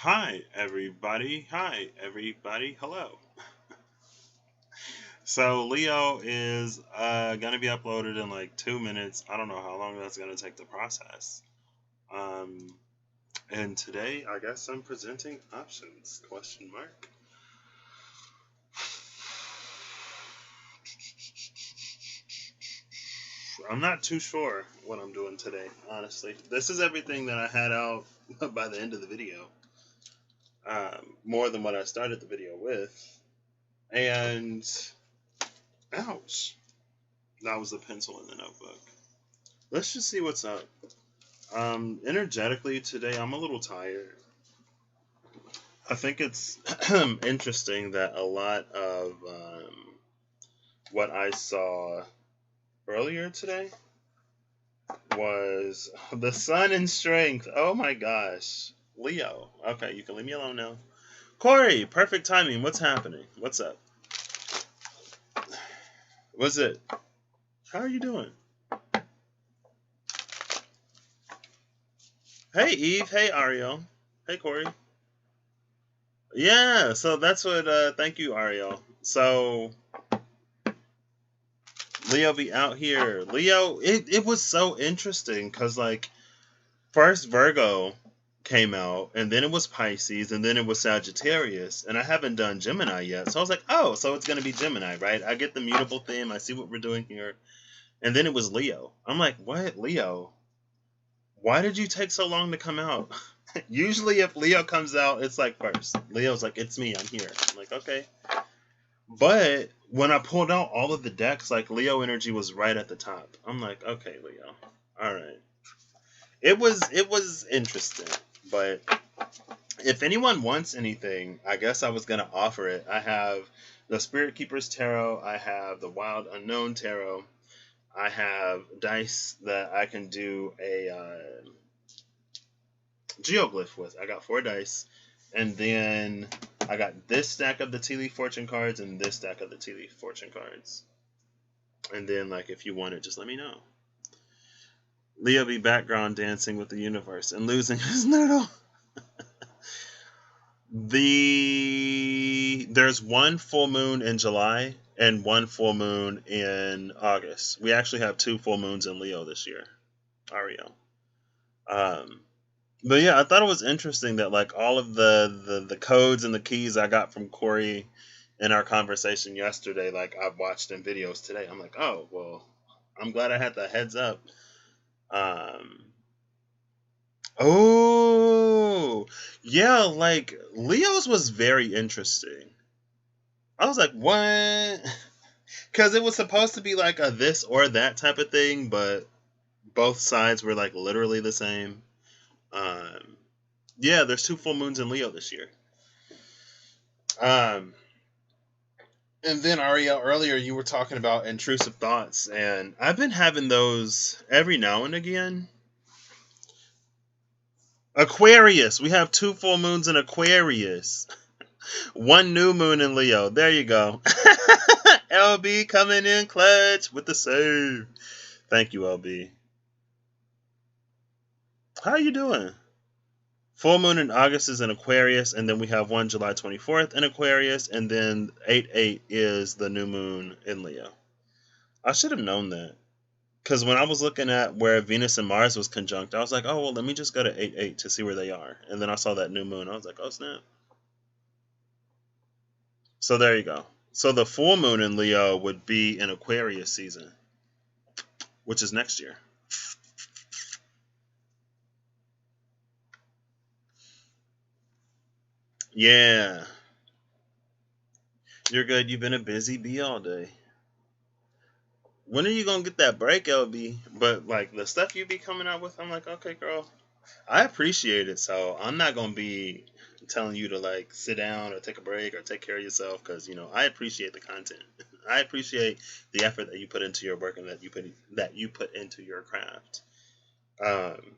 Hi, everybody. Hi, everybody. Hello. So, Leo is going to be uploaded in like 2 minutes. I don't know how long that's going to take to process. Um, and today, I guess I'm presenting options? Question mark. I'm not too sure what I'm doing today, honestly. This is everything that I had out by the end of the video. More than what I started the video with. And, ouch. That was the pencil in the notebook. Let's just see what's up. Energetically today, I'm a little tired. I think it's interesting that a lot of what I saw earlier today was the sun and strength. Oh my gosh. Leo. Okay, you can leave me alone now. Corey, perfect timing. What's happening? What's up? What's it? How are you doing? Hey, Eve. Hey, Ariel. Hey, Corey. Yeah, so that's what, thank you, Ariel. So, Leo be out here. Leo, it was so interesting because, like, first Virgo came out, and then it was Pisces, and then it was Sagittarius, and I haven't done Gemini yet. So I was like, oh, so it's going to be Gemini, right? I get the mutable theme. I see what we're doing here. And then it was Leo. I'm like, what? Leo? Why did you take so long to come out? Usually if Leo comes out, it's like first. Leo's like, it's me, I'm here. I'm like, okay. But when I pulled out all of the decks, like Leo energy was right at the top. I'm like, okay, Leo. All right. It was interesting, but if anyone wants anything, I guess I was gonna offer it. I have the Spirit Keepers Tarot. I have the Wild Unknown Tarot. I have dice that I can do a geoglyph with. I got 4 dice, and then I got this stack of the Tea Leaf Fortune cards and this stack of the Tea Leaf Fortune cards. And then, like, if you want it, just let me know. Leo be background dancing with the universe and losing his noodle. There's one full moon in July and one full moon in August. We actually have 2 full moons in Leo this year. Ariel. But yeah, I thought it was interesting that like all of the codes and the keys I got from Corey in our conversation yesterday, like I've watched in videos today. I'm like, oh well, I'm glad I had the heads up. Oh yeah, like Leo's was very interesting. I was like, what? Because it was supposed to be like a this or that type of thing, but both sides were like literally the same. Um, yeah, there's 2 full moons in Leo this year. Um, and then Ariel, earlier you were talking about intrusive thoughts, and I've been having those every now and again. Aquarius, we have 2 full moons in Aquarius, 1 new moon in Leo. There you go. LB coming in clutch with the save. Thank you, LB. How you doing? Full moon in August is in Aquarius, and then we have one July 24th in Aquarius, and then 8/8 is the new moon in Leo. I should have known that. Because when I was looking at where Venus and Mars was conjunct, I was like, oh, well, let me just go to 8/8 to see where they are. And then I saw that new moon. I was like, oh, snap. So there you go. So the full moon in Leo would be in Aquarius season, which is next year. Yeah. You're good. You've been a busy bee all day. When are you gonna get that break, LB? But like the stuff you be coming out with, I'm like, okay, girl, I appreciate it. So I'm not gonna be telling you to like sit down or take a break or take care of yourself because I appreciate the content. I appreciate the effort that you put into your work and that you put into your craft. Um,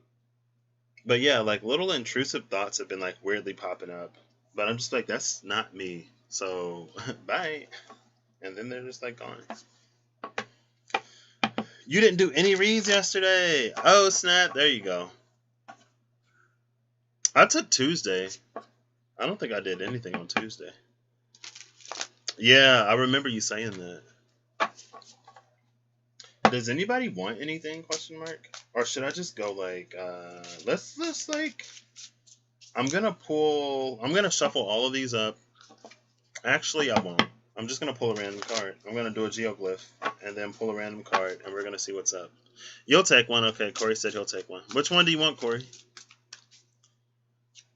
but yeah, like little intrusive thoughts have been like weirdly popping up, but I'm just like, that's not me. So bye, and then they're just like gone. You didn't do any reads yesterday. Oh snap! There you go. I took Tuesday. I don't think I did anything on Tuesday. Yeah, I remember you saying that. Does anybody want anything? Question mark. Or should I just go like let's like I'm gonna shuffle all of these up. Actually I won't. I'm just gonna pull a random card. I'm gonna do a geoglyph and then pull a random card and we're gonna see what's up. You'll take one, okay. Corey said he'll take one. Which one do you want, Corey?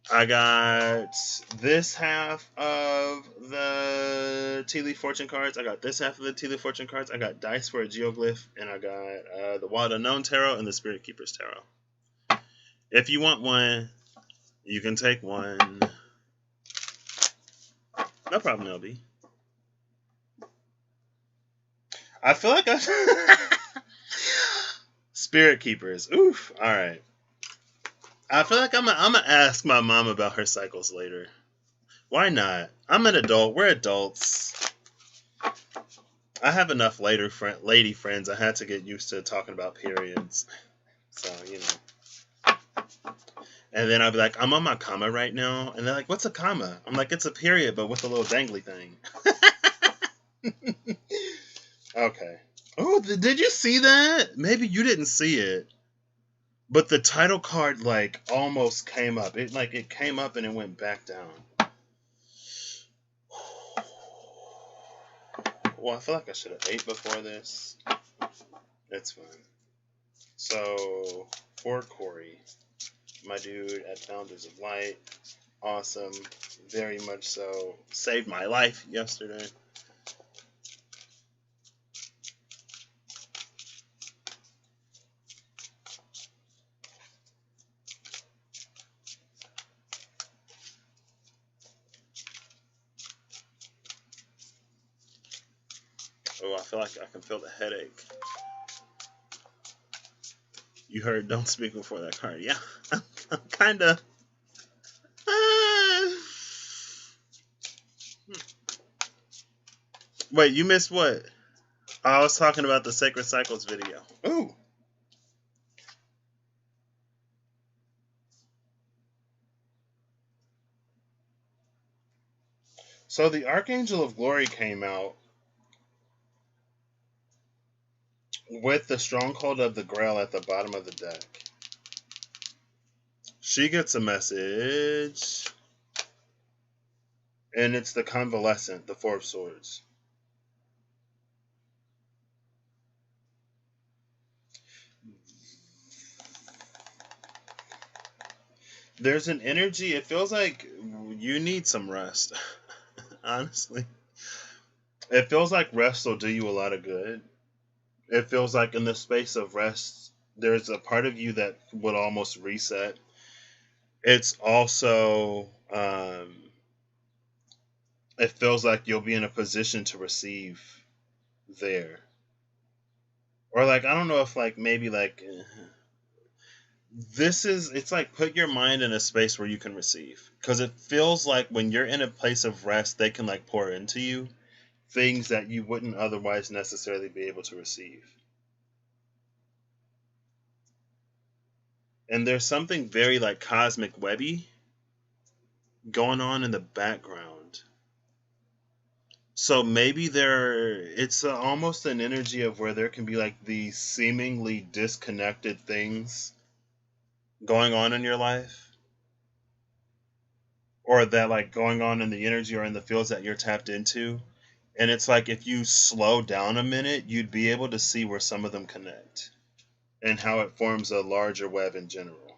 I got this half of the Tea Leaf Fortune cards. I got this half of the Tea Leaf Fortune cards. I got dice for a geoglyph, and I got the Wild Unknown Tarot and the Spirit Keepers Tarot. If you want one, you can take one. No problem, LB. I feel like Spirit Keepers. Oof. All right. I feel like I'm gonna ask my mom about her cycles later. Why not? I'm an adult. We're adults. I have enough lady friends. I had to get used to talking about periods. So, you know. And then I'll be like, I'm on my comma right now. And they're like, what's a comma? I'm like, it's a period, but with a little dangly thing. Okay. Oh, did you see that? Maybe you didn't see it. But the title card, like, almost came up. It came up and it went back down. Well, I feel like I should have ate before this. It's fine. So, for Corey, my dude at Founders of Light. Awesome. Very much so. Saved my life yesterday. Oh, I feel like I can feel the headache. You heard don't speak before that card. Yeah, I'm kind of... Wait, you missed what? I was talking about the Sacred Cycles video. Ooh. So the Archangel of Glory came out with the Stronghold of the Grail at the bottom of the deck. She gets a message. And it's the Convalescent, the Four of Swords. There's an energy, it feels like you need some rest. Honestly. It feels like rest will do you a lot of good. It feels like in the space of rest, there's a part of you that would almost reset. It's also, it feels like you'll be in a position to receive there. Or like, I don't know if like, maybe like, it's like put your mind in a space where you can receive. Because it feels like when you're in a place of rest, they can like pour into you things that you wouldn't otherwise necessarily be able to receive. And there's something very like cosmic webby going on in the background. So maybe it's almost an energy of where there can be like these seemingly disconnected things going on in your life, or that like going on in the energy or in the fields that you're tapped into. And it's like if you slow down a minute, you'd be able to see where some of them connect and how it forms a larger web in general.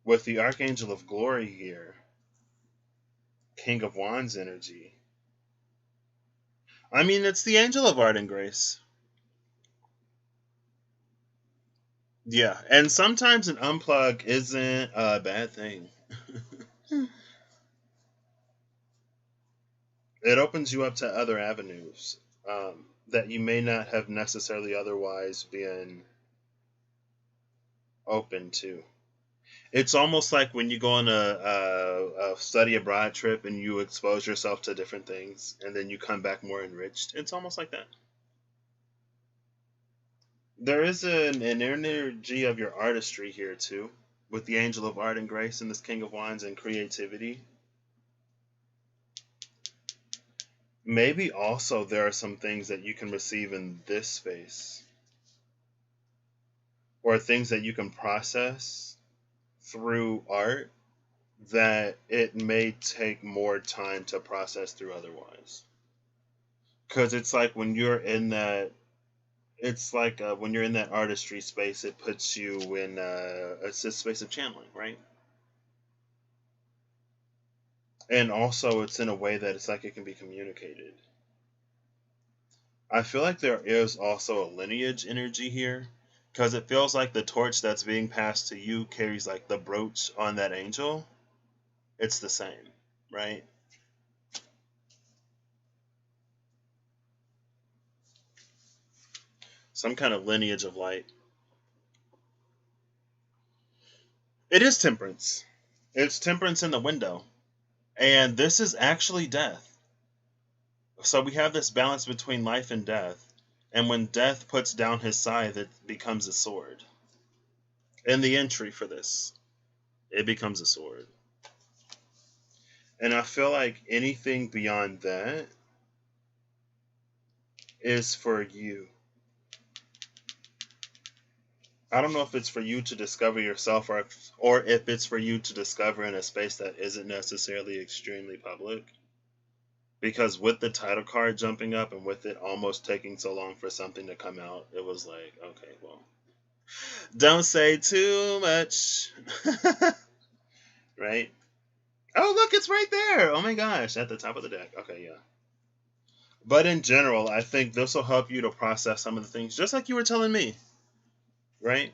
With the Archangel of Glory here, King of Wands energy. I mean, it's the Angel of Art and Grace. Yeah, and sometimes an unplug isn't a bad thing. It opens you up to other avenues that you may not have necessarily otherwise been open to. It's almost like when you go on a study abroad trip and you expose yourself to different things and then you come back more enriched. It's almost like that. There is an energy of your artistry here too. with the Angel of Art and Grace and this King of Wands and creativity. Maybe also there are some things that you can receive in this space, or things that you can process through art that it may take more time to process through otherwise. Because it's like when you're in that, it's like when you're in that artistry space, it puts you in a space of channeling, right? And also, it's in a way that it's like it can be communicated. I feel like there is also a lineage energy here, because it feels like the torch that's being passed to you carries like the brooch on that angel. It's the same, right? Some kind of lineage of light. It is temperance. It's temperance in the window. And this is actually death. So we have this balance between life and death. And when death puts down his scythe, it becomes a sword. In the entry for this, it becomes a sword. And I feel like anything beyond that is for you. I don't know if it's for you to discover yourself, or if it's for you to discover in a space that isn't necessarily extremely public. Because with the title card jumping up and with it almost taking so long for something to come out, it was like, okay, well, don't say too much. Right? Oh, look, it's right there. Oh my gosh, at the top of the deck. Okay, yeah. But in general, I think this will help you to process some of the things, just like you were telling me, right?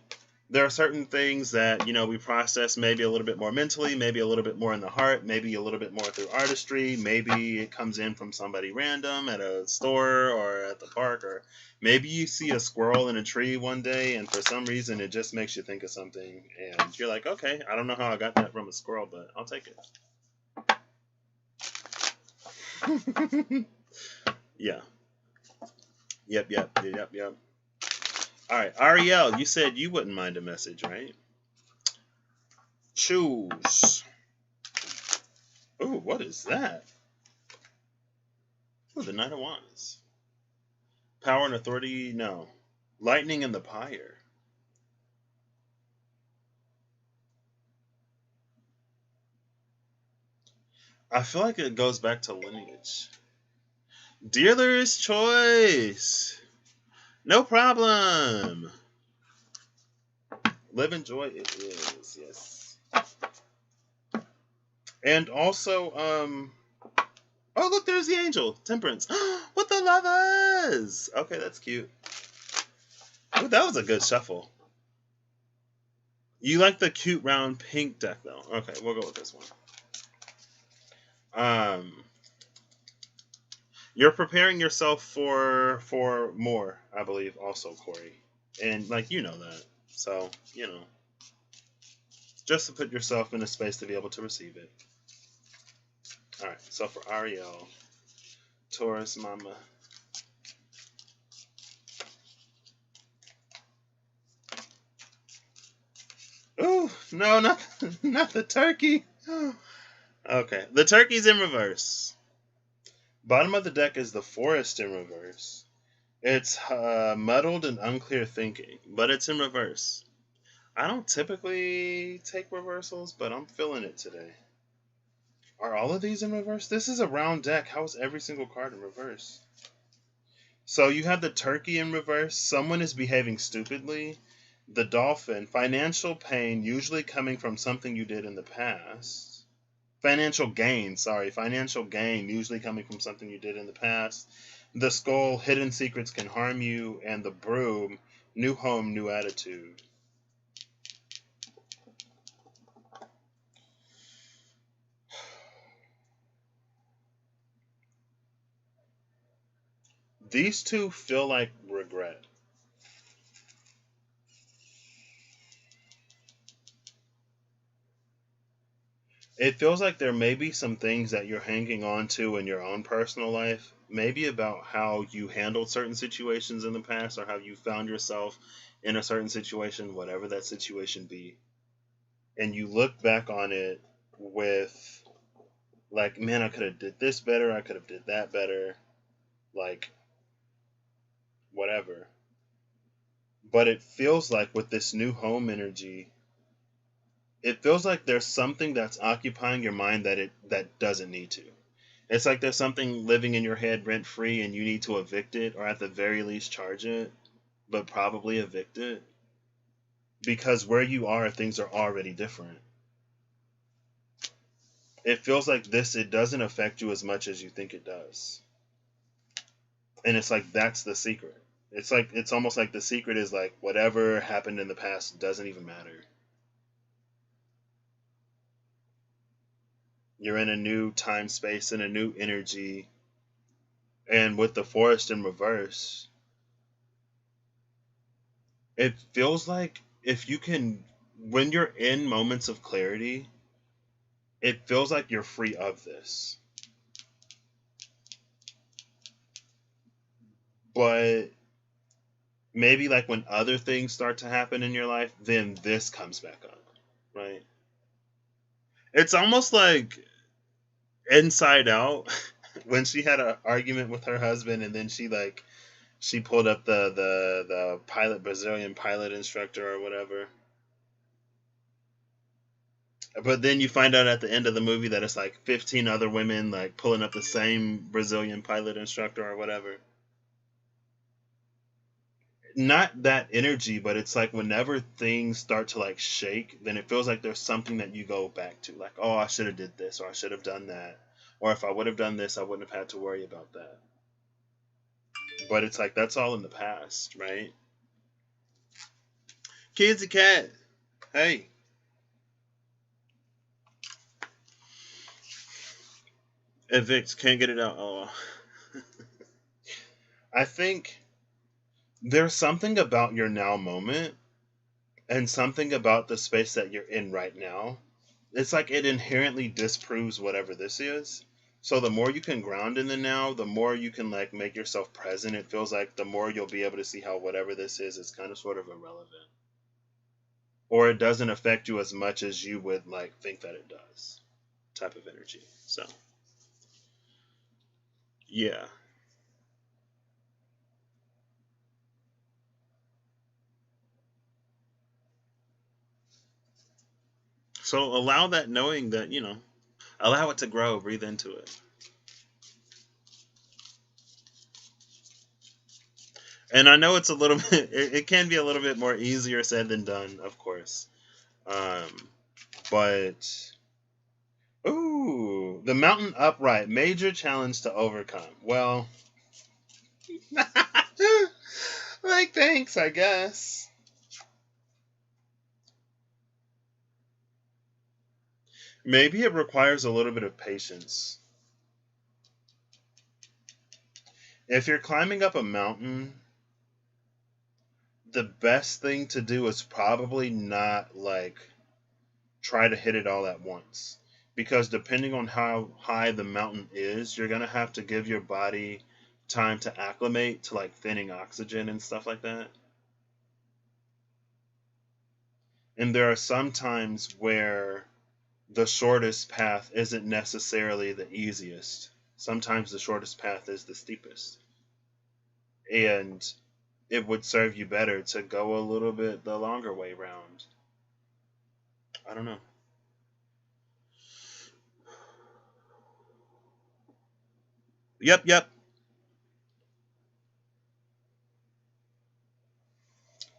There are certain things that, we process maybe a little bit more mentally, maybe a little bit more in the heart, maybe a little bit more through artistry, maybe it comes in from somebody random at a store or at the park, or maybe you see a squirrel in a tree one day and for some reason it just makes you think of something and you're like, okay, I don't know how I got that from a squirrel, but I'll take it. Yeah. Yep. All right, Ariel, you said you wouldn't mind a message, right? Choose. Ooh, what is that? Ooh, the Knight of Wands. Power and authority, no. Lightning and the Pyre. I feel like it goes back to lineage. Dealer's choice. No problem. Live and joy it is, yes. And also, oh, look, there's the angel. Temperance. With the lovers. Okay, that's cute. Ooh, that was a good shuffle. You like the cute round pink deck, though. Okay, we'll go with this one. You're preparing yourself for more, I believe, also, Corey. And, you know that. So, just to put yourself in a space to be able to receive it. All right, so for Ariel, Taurus Mama. Ooh, no, not the turkey. Okay, the turkey's in reverse. Bottom of the deck is the Forest in reverse. It's muddled and unclear thinking, but it's in reverse. I don't typically take reversals, but I'm feeling it today. Are all of these in reverse? This is a round deck. How is every single card in reverse? So you have the turkey in reverse. Someone is behaving stupidly. The dolphin, financial pain, usually coming from something you did in the past. Financial gain, usually coming from something you did in the past. The skull, hidden secrets can harm you. And the broom, new home, new attitude. These two feel like regret. It feels like there may be some things that you're hanging on to in your own personal life, maybe about how you handled certain situations in the past or how you found yourself in a certain situation, whatever that situation be. and you look back on it with like, man, I could have did this better, I could have did that better, like whatever. But it feels like with this new home energy, it feels like there's something that's occupying your mind that doesn't need to. It's like there's something living in your head rent free and you need to evict it or at the very least charge it, but probably evict it because where you are things are already different. It feels like this it doesn't affect you as much as you think it does. And it's like that's the secret. It's like it's almost like the secret is like whatever happened in the past doesn't even matter. You're in a new time space and a new energy. And with the forest in reverse, it feels like if you can, when you're in moments of clarity, it feels like you're free of this. But maybe like when other things start to happen in your life, then this comes back up, right? It's almost like Inside Out when she had an argument with her husband and then she pulled up the pilot Brazilian pilot instructor or whatever. But then you find out at the end of the movie that it's like 15 other women like pulling up the same Brazilian pilot instructor or whatever. Not that energy, but it's like whenever things start to like shake, then it feels like there's something that you go back to. Like, oh, I should have did this or I should have done that. Or if I would have done this, I wouldn't have had to worry about that. But it's like that's all in the past, right? Kids a cat. Hey. Evict, can't get it out. Oh. I think there's something about your now moment and something about the space that you're in right now. It's like it inherently disproves whatever this is. So the more you can ground in the now, the more you can like make yourself present. It feels like the more you'll be able to see how whatever this is kind of sort of irrelevant. Or it doesn't affect you as much as you would like think that it does. Type of energy. So yeah. So allow that knowing that, allow it to grow, breathe into it. And I know it's a little bit, it can be a little bit more easier said than done, of course. Um, but, ooh, the mountain upright, major challenge to overcome. Well, like, thanks, I guess. Maybe it requires a little bit of patience. If you're climbing up a mountain, the best thing to do is probably not like try to hit it all at once. Because depending on how high the mountain is, you're going to have to give your body time to acclimate to like thinning oxygen and stuff like that. And there are some times where the shortest path isn't necessarily the easiest. Sometimes the shortest path is the steepest. And it would serve you better to go a little bit the longer way round. I don't know. Yep.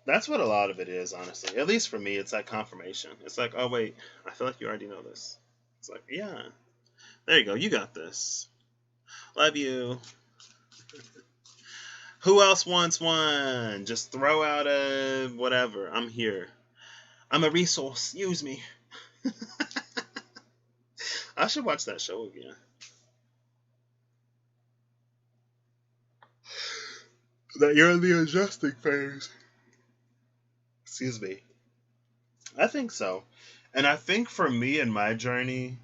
That's what a lot of it is, honestly. At least for me, it's like confirmation. It's like, oh, wait, I feel like you already know this. It's like, yeah, there you go. You got this. Love you. Who else wants one? Just throw out a whatever. I'm here. I'm a resource. Use me. I should watch that show again. That you're in the adjusting phase. Excuse me. I think so. And I think for me in my journey,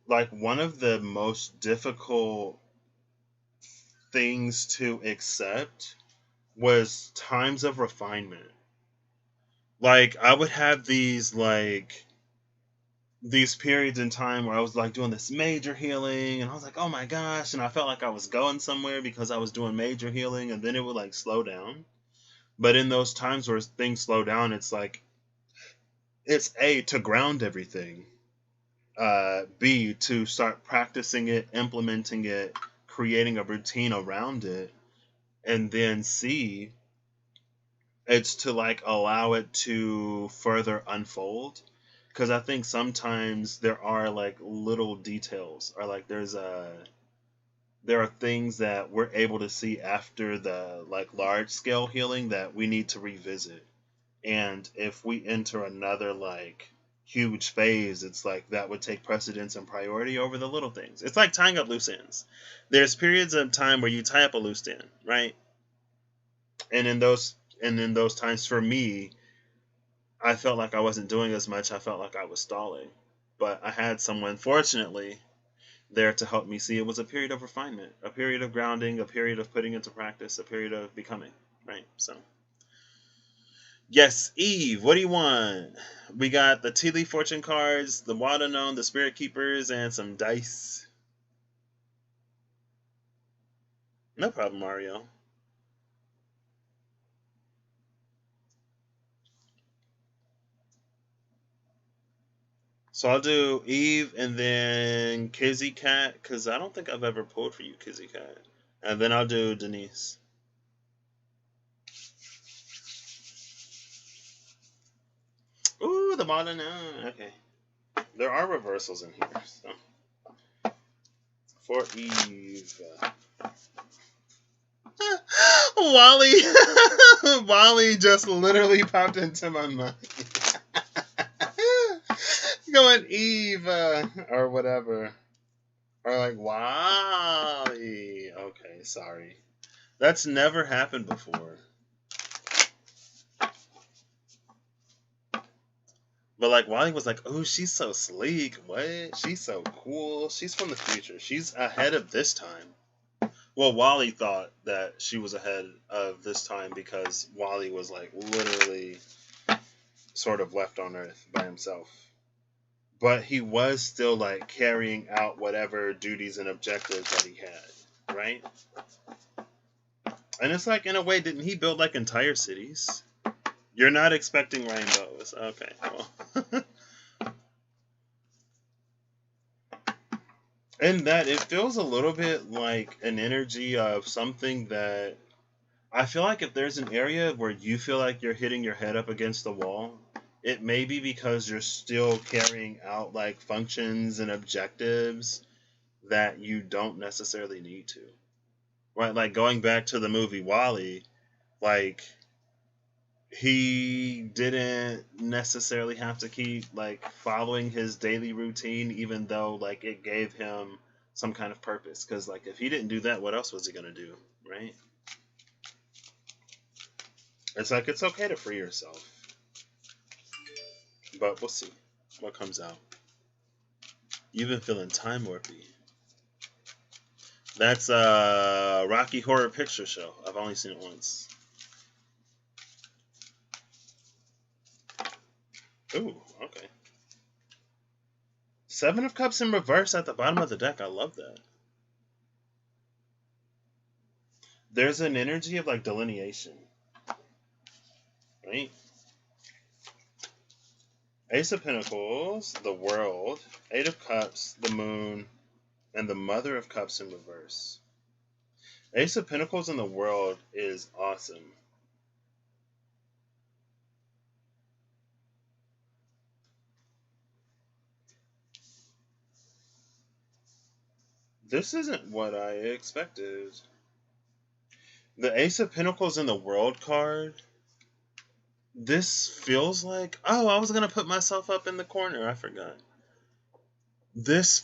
like one of the most difficult things to accept was times of refinement. Like I would have these like these periods in time where I was like doing this major healing, and I was like, oh my gosh, and I felt like I was going somewhere because I was doing major healing, and then it would like slow down. But in those times where things slow down, it's like it's A, to ground everything, B, to start practicing it, implementing it, creating a routine around it, and then C, it's to like allow it to further unfold. Because I think sometimes there are like little details, or like there are things that we're able to see after the like large scale healing that we need to revisit. And if we enter another like huge phase, it's like that would take precedence and priority over the little things. It's like tying up loose ends. There's periods of time where you tie up a loose end, right? And in those times for me, I felt like I wasn't doing as much. I felt like I was stalling. But I had someone, fortunately, there to help me see it was a period of refinement, a period of grounding, a period of putting into practice, a period of becoming, right? So, yes, Eve, what do you want? We got the Tea Leaf Fortune cards, the Water Gnome, the Spirit Keepers, and some dice. No problem, Mario. So I'll do Eve and then Kizzy Cat, because I don't think I've ever pulled for you, Kizzy Cat. And then I'll do Denise. Ooh, the Water Gnome. Okay. There are reversals in here. So. For Eve. Wally. Wally just literally popped into my mind. Going Eve or whatever. Or like Wally. Okay, sorry. That's never happened before. But like Wally was like, oh, she's so sleek. What? She's so cool. She's from the future. She's ahead of this time. Well, Wally thought that she was ahead of this time because Wally was like literally sort of left on Earth by himself. But he was still like carrying out whatever duties and objectives that he had, right? And it's like, in a way, didn't he build like entire cities? You're not expecting rainbows. Okay, well. And that it feels a little bit like an energy of something that I feel like if there's an area where you feel like you're hitting your head up against the wall, it may be because you're still carrying out like functions and objectives that you don't necessarily need to. Right? Like going back to the movie Wall-E, like he didn't necessarily have to keep like following his daily routine even though like it gave him some kind of purpose, because like if he didn't do that, what else was he going to do, right? It's like it's okay to free yourself, but we'll see what comes out. You've been feeling time warpy. That's a Rocky Horror Picture Show. I've only seen it once. Ooh, okay. Seven of Cups in reverse at the bottom of the deck. I love that. There's an energy of like delineation, right? Ace of Pentacles, the World, Eight of Cups, the Moon, and the Mother of Cups in reverse. Ace of Pentacles in the World is awesome. This isn't what I expected. The Ace of Pentacles in the World card, this feels like... Oh, I was going to put myself up in the corner. I forgot. This...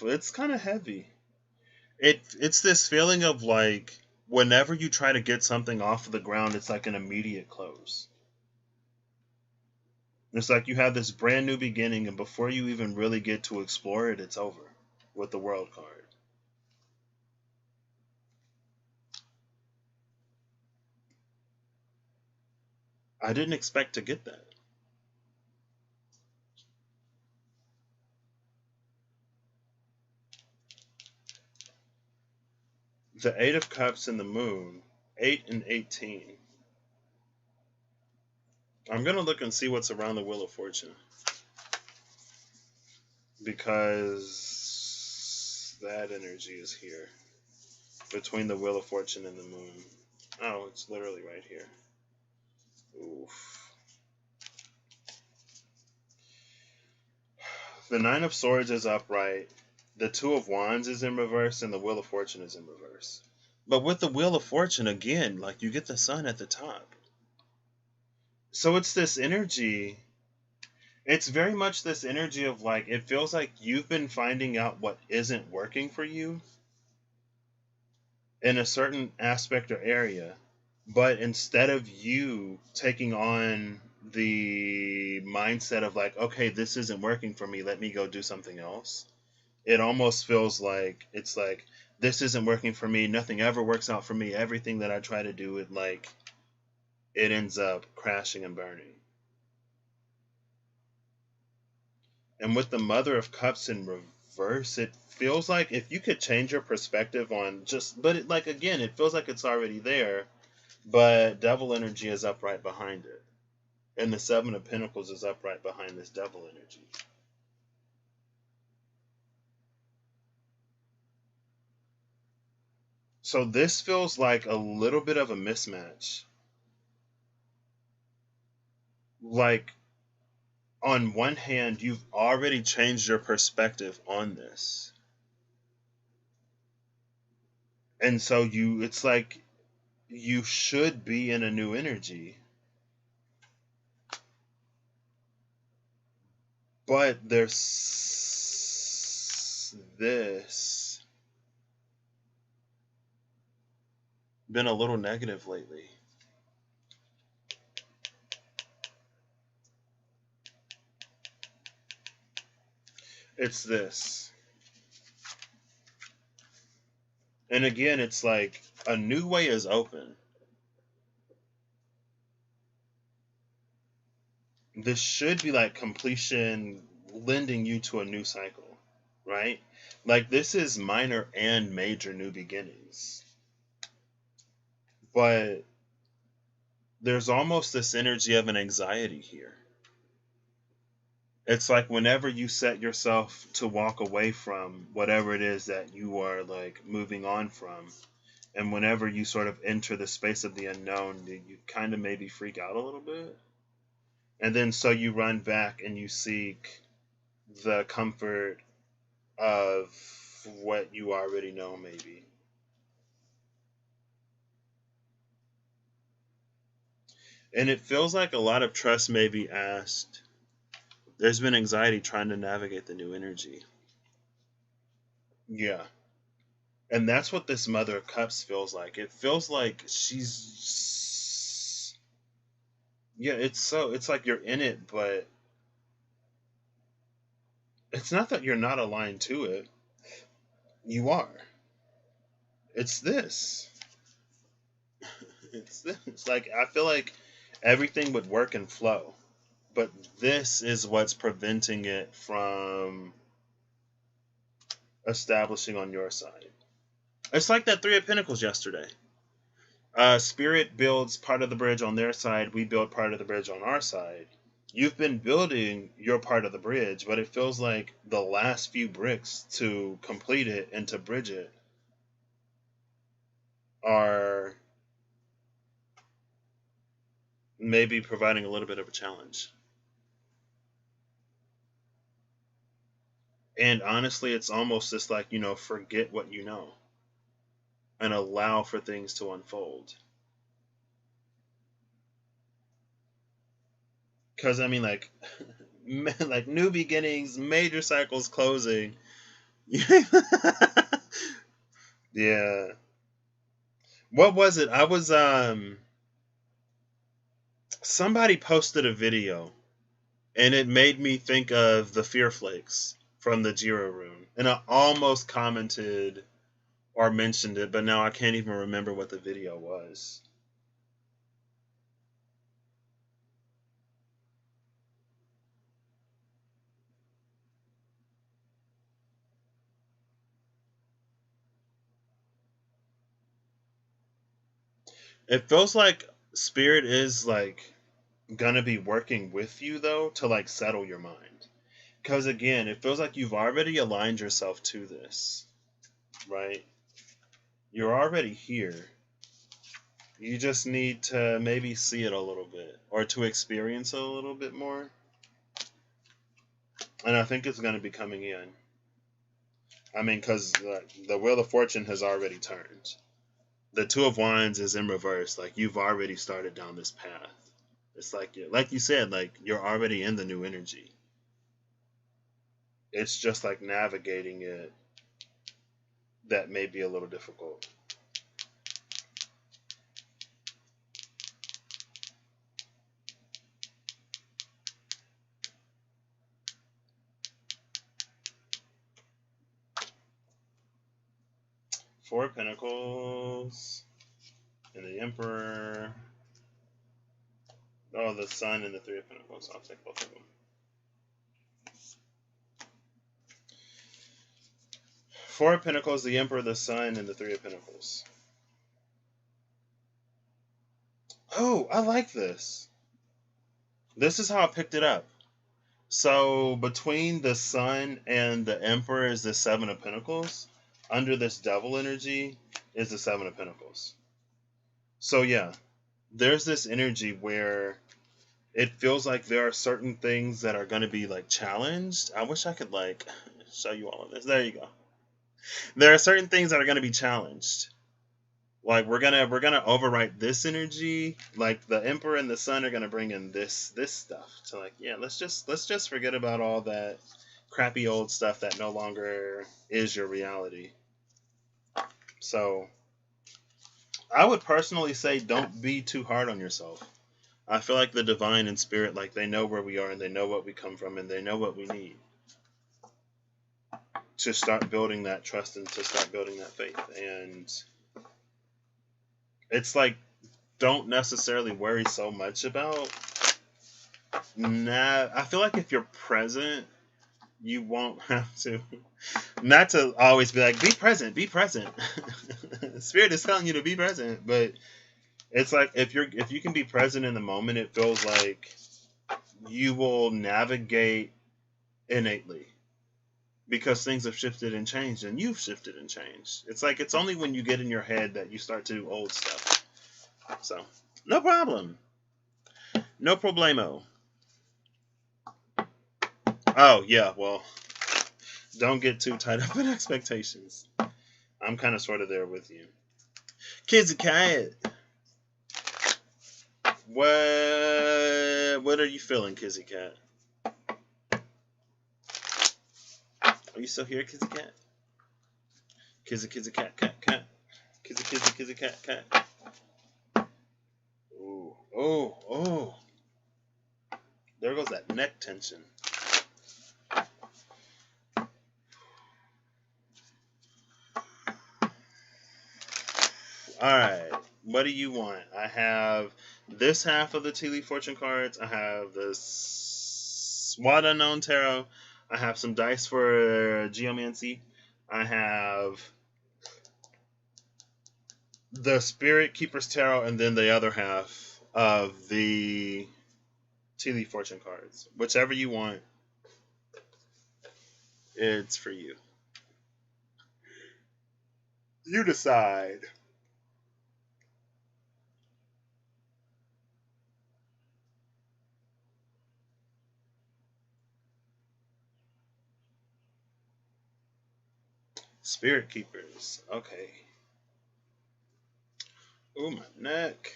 It's kind of heavy. It's this feeling of like, whenever you try to get something off of the ground, it's like an immediate close. It's like you have this brand new beginning, and before you even really get to explore it, it's over with the World card. I didn't expect to get that. The Eight of Cups and the Moon, 8 and 18. I'm going to look and see what's around the Wheel of Fortune. Because that energy is here. Between the Wheel of Fortune and the Moon. Oh, it's literally right here. Oof. The Nine of Swords is upright. The Two of Wands is in reverse, and the Wheel of Fortune is in reverse. But with the Wheel of Fortune, again, like you get the sun at the top. So it's this energy. It's very much this energy of like, it feels like you've been finding out what isn't working for you in a certain aspect or area. But instead of you taking on the mindset of like, okay, this isn't working for me, let me go do something else, it almost feels like it's like, this isn't working for me, nothing ever works out for me, everything that I try to do, it ends up crashing and burning. And with the Mother of Cups in reverse, it feels like if you could change your perspective on just, but it, like again, it feels like it's already there, but devil energy is upright behind it. And the Seven of Pentacles is upright behind this devil energy. So this feels like a little bit of a mismatch. Like, on one hand, you've already changed your perspective on this. And so it's like you should be in a new energy. But there's this been a little negative lately. It's this. And again, it's like a new way is open. This should be like completion, lending you to a new cycle, right? Like this is minor and major new beginnings. But there's almost this energy of an anxiety here. It's like whenever you set yourself to walk away from whatever it is that you are like moving on from, and whenever you sort of enter the space of the unknown, you kind of maybe freak out a little bit. And then so you run back and you seek the comfort of what you already know, maybe. And it feels like a lot of trust may be asked. There's been anxiety trying to navigate the new energy. Yeah. And that's what this Mother of Cups feels like. It feels like she's. Yeah, it's like you're in it, but it's not that you're not aligned to it. You are. It's this. It's this. It's like, I feel like everything would work and flow. But this is what's preventing it from establishing on your side. It's like that Three of Pentacles yesterday. Spirit builds part of the bridge on their side. We build part of the bridge on our side. You've been building your part of the bridge, but it feels like the last few bricks to complete it and to bridge it are maybe providing a little bit of a challenge. And honestly, it's almost just like, forget what you know and allow for things to unfold. Because, I mean, like, like new beginnings, major cycles closing. Yeah. What was it? I was, somebody posted a video and it made me think of the Fear Flakes from the Jiro rune. And I almost commented or mentioned it, but now I can't even remember what the video was. It feels like spirit is like gonna be working with you though to like settle your mind. Because again, it feels like you've already aligned yourself to this, right? You're already here. You just need to maybe see it a little bit or to experience it a little bit more. And I think it's going to be coming in. I mean, because the Wheel of Fortune has already turned. The Two of Wands is in reverse. Like, you've already started down this path. It's like you said, like, you're already in the new energy. It's just like navigating it that may be a little difficult. Four of Pentacles and the Emperor. Oh, the Sun and the Three of Pentacles. I'll take both of them. Four of Pentacles, the Emperor, the Sun, and the Three of Pentacles. Oh, I like this. This is how I picked it up. So between the Sun and the Emperor is the Seven of Pentacles. Under this Devil energy is the Seven of Pentacles. So yeah, there's this energy where it feels like there are certain things that are going to be like challenged. I wish I could like show you all of this. There you go. There are certain things that are going to be challenged. Like we're gonna overwrite this energy. Like the Emperor and the Sun are gonna bring in this stuff to like, yeah, let's just forget about all that crappy old stuff that no longer is your reality. So I would personally say don't be too hard on yourself. I feel like the divine and spirit, like they know where we are and they know what we come from and they know what we need to start building that trust and to start building that faith. And it's like, don't necessarily worry so much about. I feel like if you're present, you won't have to. Not to always be like, be present, be present. Spirit is telling you to be present, but it's like if you can be present in the moment, it feels like you will navigate innately because things have shifted and changed, and you've shifted and changed. It's like it's only when you get in your head that you start to do old stuff. So, no problem. No problemo. Oh, yeah, well, don't get too tied up in expectations. I'm kind of sort of there with you. Kids a cat. What are you feeling, Kizzy Cat? Are you still here, Kizzy Cat? Kizzy cat cat. Kizzy cat. Ooh, oh. There goes that neck tension. Alright, what do you want? I have this half of the Tea Leaf Fortune cards. I have the SWAT Unknown Tarot. I have some dice for Geomancy. I have the Spirit Keeper's Tarot, and then the other half of the Tea Leaf Fortune cards. Whichever you want, it's for you. You decide. Spirit Keepers. Okay. Ooh, my neck.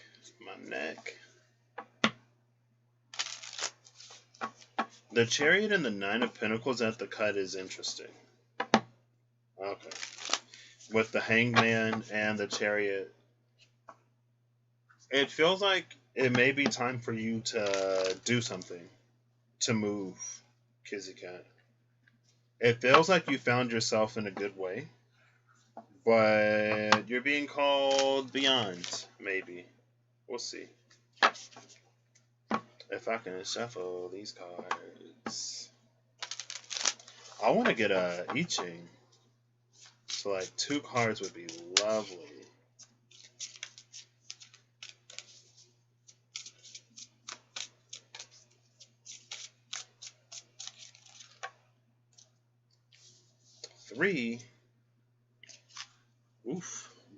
The Chariot and the Nine of Pentacles at the cut is interesting. Okay. With the Hangman and the Chariot, it feels like it may be time for you to do something, to move, Kizzy Cat. It feels like you found yourself in a good way, but you're being called beyond, maybe. We'll see. If I can shuffle these cards. I want to get a I Ching. So like 2 cards would be lovely. 3,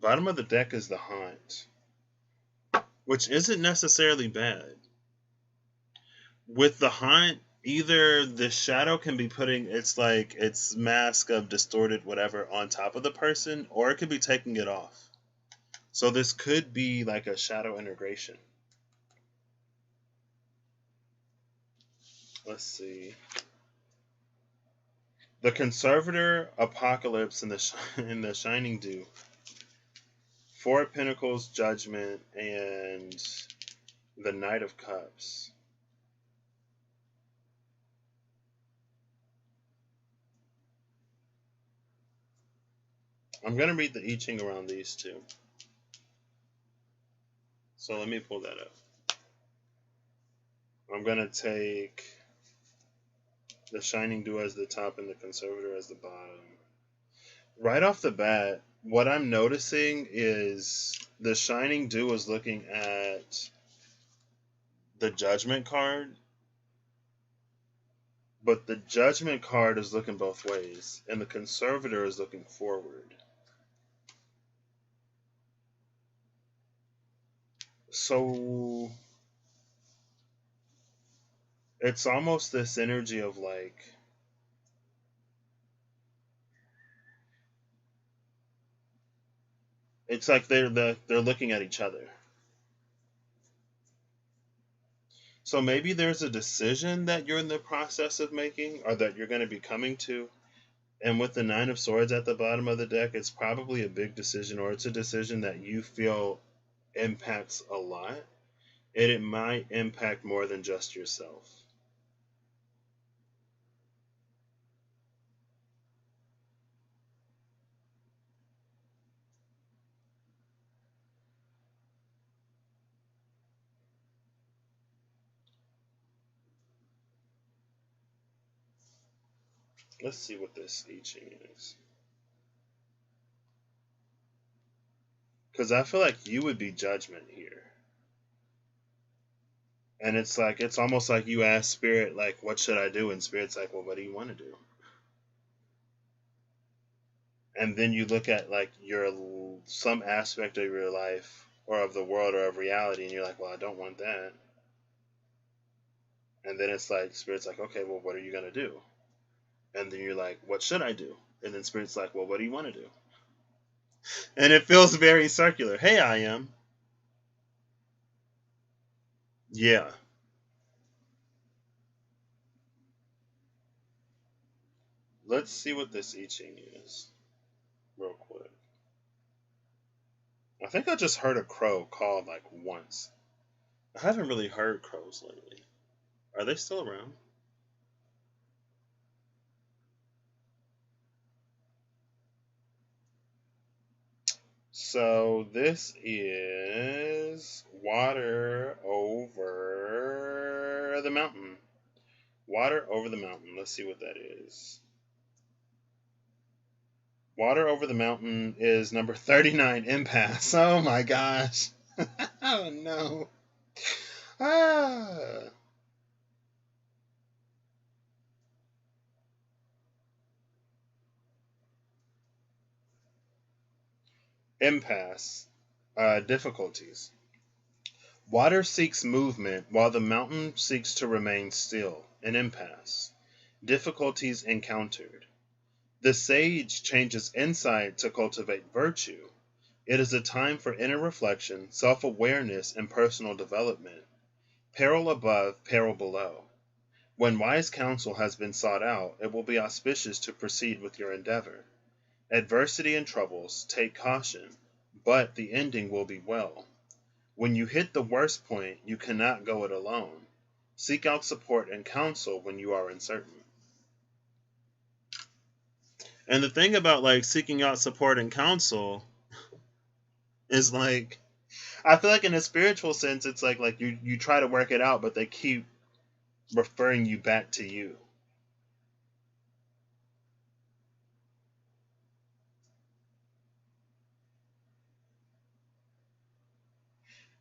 bottom of the deck is the haunt, which isn't necessarily bad. With the haunt, either the shadow can be putting its mask of distorted whatever on top of the person, or it could be taking it off. So this could be like a shadow integration. Let's see. The Conservator, Apocalypse, and the Shining Dew. 4 of Pentacles, Judgment, and the Knight of Cups. I'm going to read the I Ching around these two. So let me pull that up. I'm going to take the Shining Dew as the top and the Conservator as the bottom. Right off the bat, what I'm noticing is the Shining Dew is looking at the Judgment card, but the Judgment card is looking both ways, and the Conservator is looking forward. So it's almost this energy of like, it's like they're looking at each other. So maybe there's a decision that you're in the process of making, or that you're going to be coming to. And with the 9 of Swords at the bottom of the deck, it's probably a big decision, or it's a decision that you feel impacts a lot. And it might impact more than just yourself. Let's see what this I Ching is. Because I feel like you would be Judgment here. And it's like, it's almost like you ask Spirit, like, what should I do? And Spirit's like, well, what do you want to do? And then you look at like some aspect of your life or of the world or of reality, and you're like, well, I don't want that. And then it's like, Spirit's like, okay, well, what are you going to do? And then you're like, what should I do? And then Spirit's like, well, what do you want to do? And it feels very circular. Hey, I am. Yeah. Let's see what this I Ching is real quick. I think I just heard a crow call like once. I haven't really heard crows lately. Are they still around? So this is water over the mountain. Water over the mountain. Let's see what that is. Water over the mountain is number 39, impasse. Oh my gosh. Oh no. Ah. Impasse. Difficulties. Water seeks movement while the mountain seeks to remain still. An impasse. Difficulties encountered. The sage changes insight to cultivate virtue. It is a time for inner reflection, self-awareness, and personal development. Peril above, peril below. When wise counsel has been sought out, it will be auspicious to proceed with your endeavor. Adversity and troubles, take caution, but the ending will be well. When you hit the worst point, you cannot go it alone. Seek out support and counsel when you are uncertain. And the thing about like seeking out support and counsel is like, I feel like in a spiritual sense, it's like you try to work it out, but they keep referring you back to you.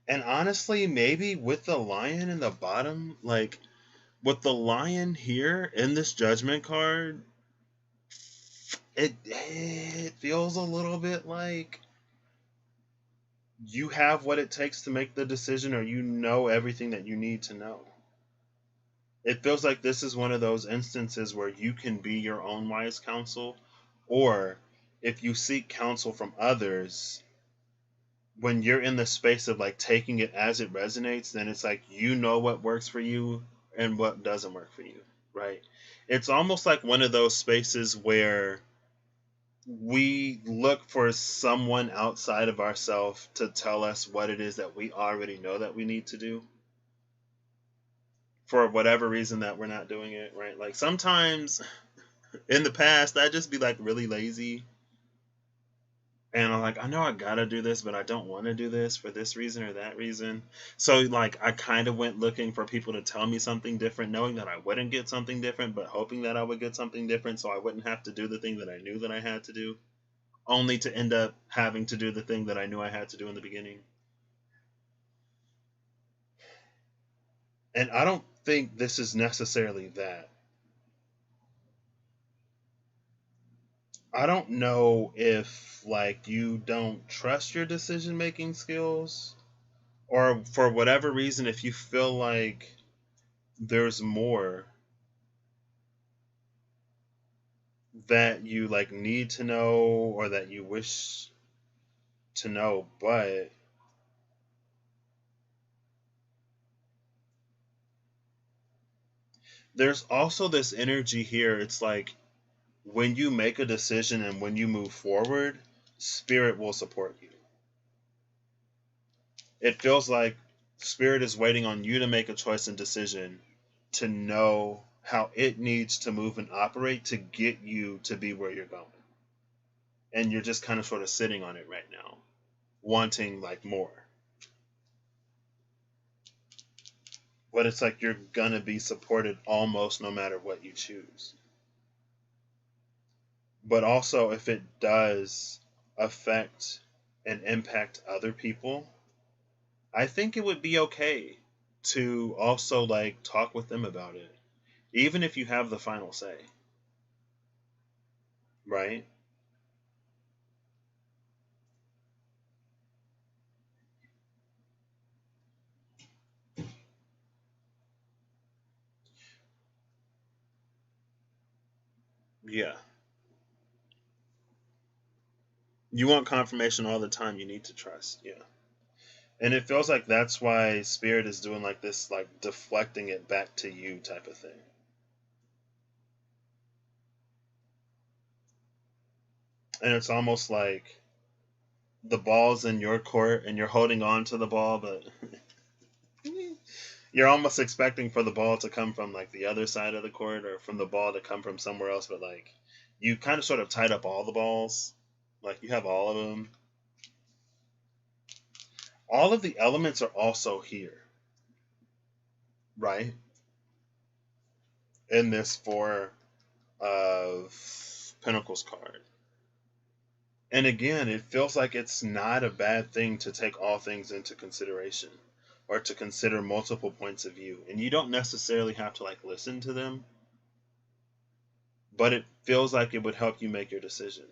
And honestly, maybe with the lion in the bottom, like with the lion here in this Judgment card, it feels a little bit like you have what it takes to make the decision, or you know everything that you need to know. It feels like this is one of those instances where you can be your own wise counsel, or if you seek counsel from others, when you're in the space of like taking it as it resonates, then it's like you know what works for you and what doesn't work for you, right? It's almost like one of those spaces where we look for someone outside of ourselves to tell us what it is that we already know that we need to do for whatever reason that we're not doing it, right? Like sometimes in the past, I'd just be like really lazy. And I'm like, I know I gotta do this, but I don't want to do this for this reason or that reason. So, like, I kind of went looking for people to tell me something different, knowing that I wouldn't get something different, but hoping that I would get something different so I wouldn't have to do the thing that I knew that I had to do, only to end up having to do the thing that I knew I had to do in the beginning. And I don't think this is necessarily that. I don't know if, like, you don't trust your decision making skills, or for whatever reason, if you feel like there's more that you like need to know or that you wish to know, but there's also this energy here. It's like when you make a decision and when you move forward, spirit will support you. It feels like spirit is waiting on you to make a choice and decision to know how it needs to move and operate to get you to be where you're going. And you're just kind of sort of sitting on it right now, wanting like more. But it's like you're gonna be supported almost no matter what you choose. But also, if it does affect and impact other people, I think it would be okay to also like talk with them about it, even if you have the final say, right? Yeah. You want confirmation all the time. You need to trust. Yeah. And it feels like that's why spirit is doing like this, like deflecting it back to you type of thing. And it's almost like the ball's in your court and you're holding on to the ball, but you're almost expecting for the ball to come from like the other side of the court or from the ball to come from somewhere else, but like you kind of sort of tied up all the balls. Like you have all of them. All of the elements are also here, right? In this Four of Pentacles card. And again, it feels like it's not a bad thing to take all things into consideration or to consider multiple points of view. And you don't necessarily have to like listen to them, but it feels like it would help you make your decision.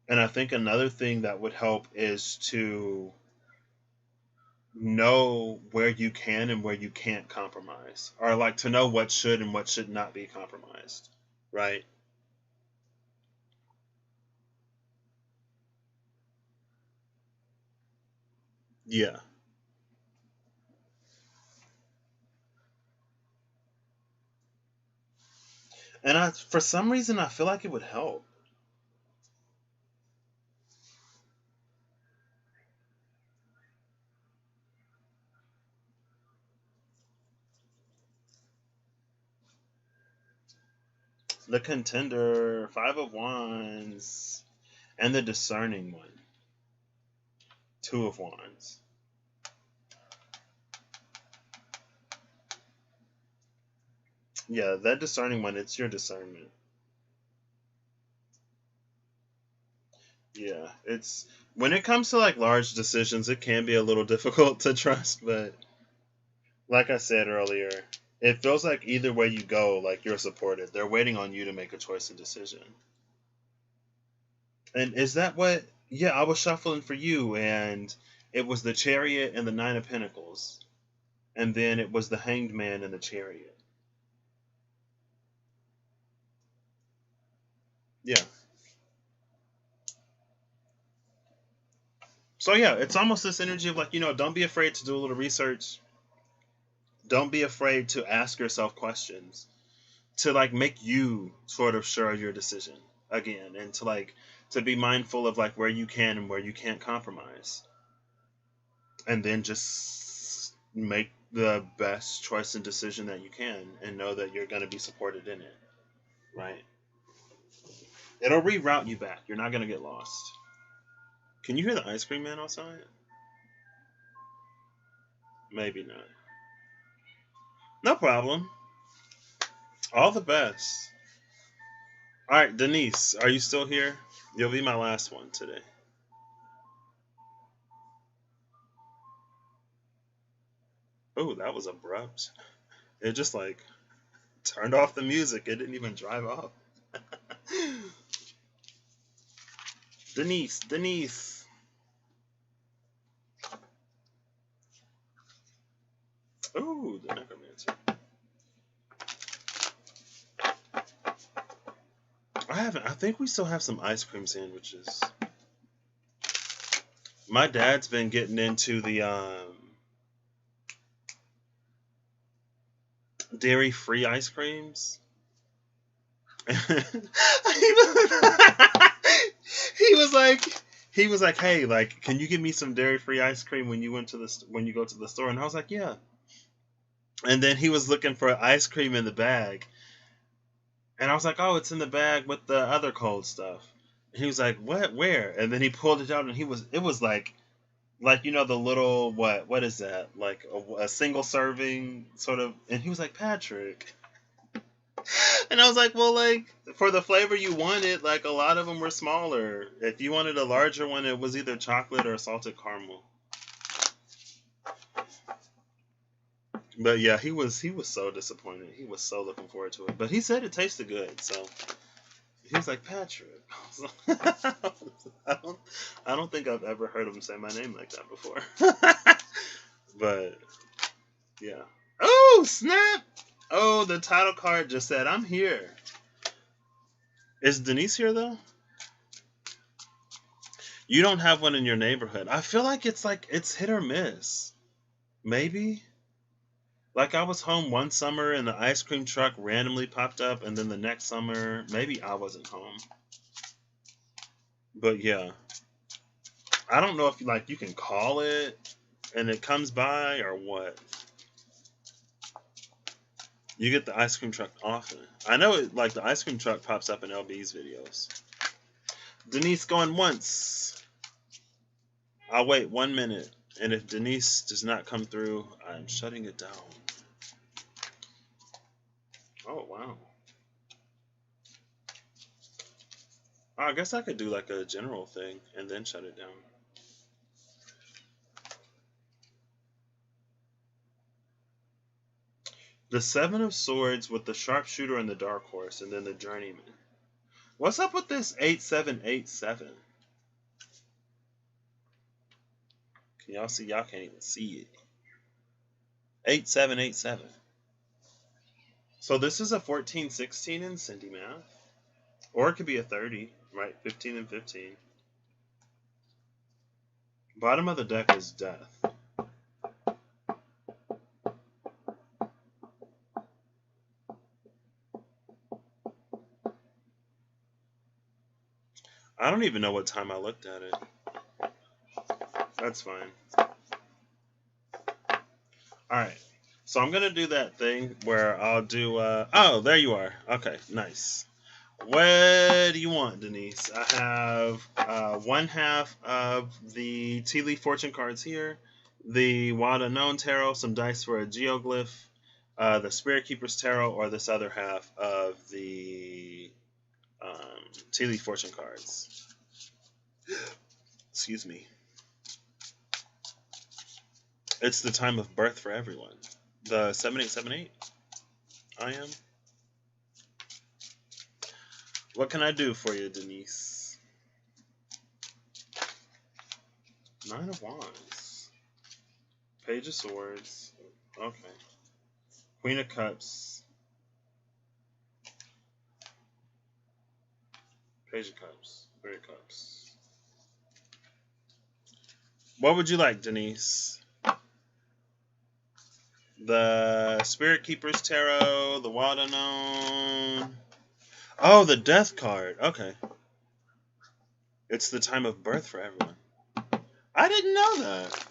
And I think another thing that would help is to know where you can and where you can't compromise, or like to know what should and what should not be compromised, right? Yeah. And for some reason, I feel like it would help. The Contender, Five of Wands, and the Discerning one, Two of Wands. Yeah, that Discerning one, it's your discernment. Yeah, it's when it comes to like large decisions, it can be a little difficult to trust, but like I said earlier, It feels like either way you go, like you're supported. They're waiting on you to make a choice and decision. And is that what? Yeah, I was shuffling for you, and it was the Chariot and the Nine of Pentacles, and then it was the Hanged Man and the Chariot. Yeah. So yeah, it's almost this energy of like, don't be afraid to do a little research. Don't be afraid to ask yourself questions to like make you sort of sure of your decision again, and to be mindful of like where you can and where you can't compromise, and then just make the best choice and decision that you can, and know that you're going to be supported in it, right? It'll reroute you back. You're not going to get lost. Can you hear the ice cream man outside? Maybe not. No problem. All the best. All right, Denise, are you still here? You'll be my last one today. Oh, that was abrupt. It just like turned off the music. It didn't even drive off. Denise. Oh, the necromancer. I think we still have some ice cream sandwiches. My dad's been getting into the dairy-free ice creams. he was like, hey, like, can you give me some dairy-free ice cream when you go to the store? And I was like, yeah. And then he was looking for ice cream in the bag, and I was like, oh, it's in the bag with the other cold stuff. And he was like, what? Where? And then he pulled it out, and it was like the little what is that, like a single serving sort of. And he was like, Patrick. And I was like, well, like, for the flavor you wanted, like, a lot of them were smaller. If you wanted a larger one, it was either chocolate or salted caramel. But yeah, he was so disappointed. He was so looking forward to it. But he said it tasted good, so he was like, Patrick. I don't think I've ever heard him say my name like that before. But yeah. Oh, snap! Oh, the title card just said, I'm here. Is Denise here, though? You don't have one in your neighborhood. I feel like it's hit or miss. Maybe? Like, I was home one summer and the ice cream truck randomly popped up, and then the next summer, maybe I wasn't home. But yeah. I don't know if you can call it and it comes by or what. You get the ice cream truck often. I know it, like, the ice cream truck pops up in LB's videos. Denise going once. I'll wait 1 minute. And if Denise does not come through, I'm shutting it down. Oh, wow. I guess I could do like a general thing and then shut it down. The Seven of Swords with the Sharpshooter and the Dark Horse, and then the Journeyman. What's up with this 8787? Can y'all see? Y'all can't even see it. 8787. So this is a 1416 in Cindy math. Or it could be a 30, right? 15 and 15. Bottom of the deck is Death. I don't even know what time I looked at it. That's fine. Alright. So I'm going to do that thing where I'll do... oh, there you are. Okay, nice. What do you want, Denise? I have one half of the Tea Leaf Fortune cards here, the Wild Unknown Tarot, some dice for a geoglyph, the Spirit Keeper's Tarot, or this other half of the Tea Leaf Fortune cards. Excuse me. It's the time of birth for everyone. The 7878. I am. What can I do for you, Denise? Nine of Wands. Page of Swords. Okay. Queen of Cups. Page of Cups. Three of Cups. What would you like, Denise? The Spirit Keeper's Tarot, the Wild Unknown. Oh, the Death card. Okay. It's the time of birth for everyone. I didn't know that.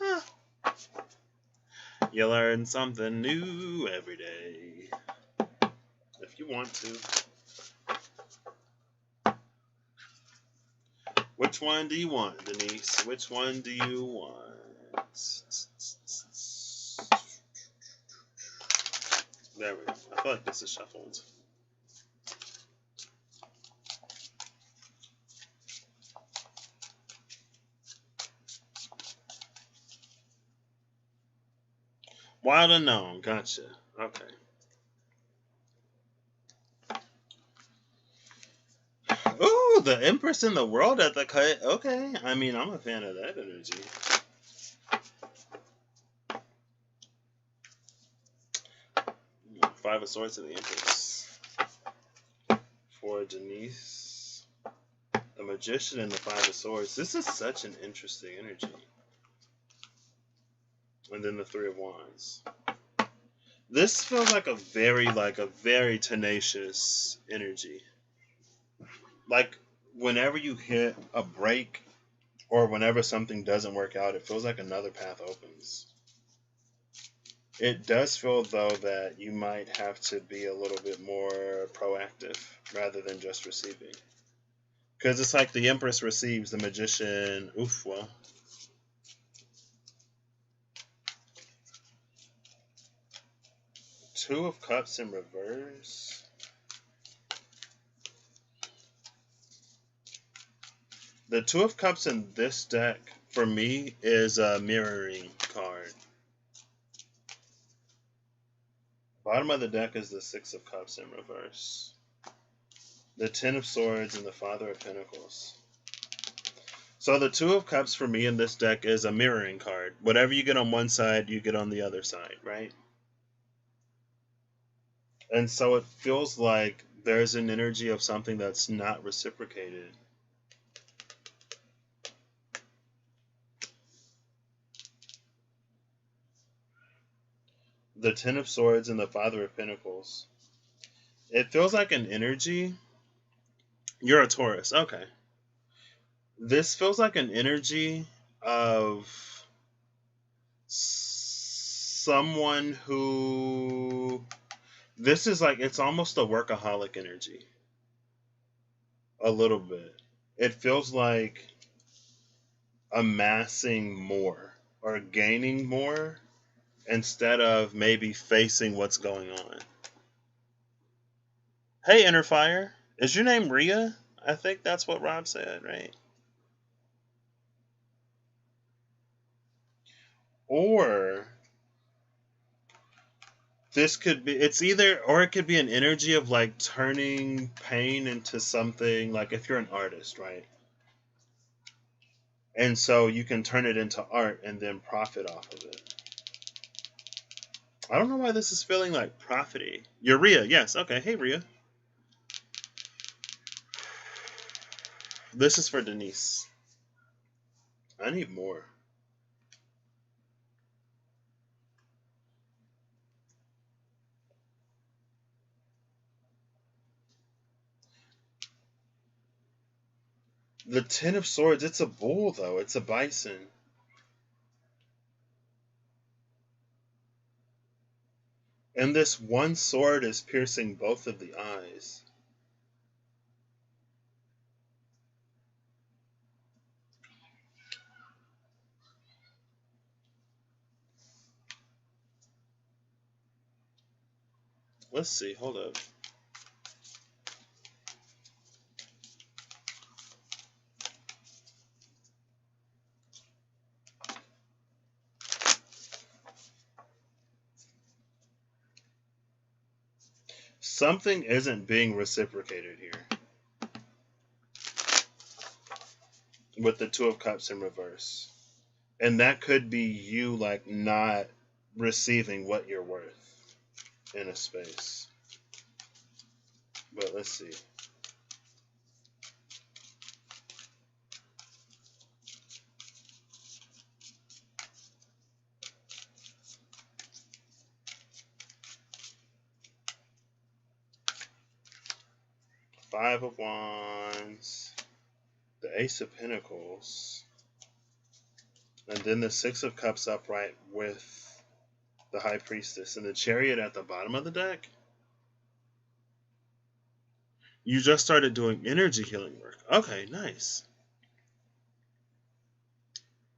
Huh. You learn something new every day. If you want to. Which one do you want, Denise? Which one do you want? There we go. I feel like this is shuffled. Wild Unknown. Gotcha. Okay. Ooh, the Empress in the World at the cut. Okay. I mean, I'm a fan of that energy. Five of Swords and the Empress. For Denise. The Magician and the Five of Swords. This is such an interesting energy. And then the Three of Wands. This feels like a very tenacious energy. Like whenever you hit a break or whenever something doesn't work out, it feels like another path opens. It does feel though that you might have to be a little bit more proactive rather than just receiving. Because it's like the Empress receives, the Magician, well. Two of Cups in reverse. The Two of Cups in this deck, for me, is a mirroring card. Bottom of the deck is the Six of Cups in reverse. The Ten of Swords and the Father of Pentacles. So the Two of Cups for me in this deck is a mirroring card. Whatever you get on one side, you get on the other side, right? And so it feels like there's an energy of something that's not reciprocated. The Ten of Swords and the Father of Pentacles. It feels like an energy. You're a Taurus. Okay. This feels like an energy of someone who... This is like, it's almost a workaholic energy. A little bit. It feels like amassing more or gaining more instead of maybe facing what's going on. Hey, Inner Fire. Is your name Rhea? I think that's what Rob said, right? Or this could be, it's either, or it could be an energy of like turning pain into something, like if you're an artist, right? And so you can turn it into art and then profit off of it. I don't know why this is feeling like profity. You're Rhea, yes, okay. Hey, Rhea. This is for Denise. I need more. The Ten of Swords, it's a bull, though. It's a bison. And this one sword is piercing both of the eyes. Let's see, hold up. something isn't being reciprocated here with the Two of Cups in reverse. And that could be you like not receiving what you're worth in a space. But let's see. Five of Wands, the Ace of Pentacles, and then the Six of Cups upright with the High Priestess and the Chariot at the bottom of the deck. You just started doing energy healing work. Okay, nice.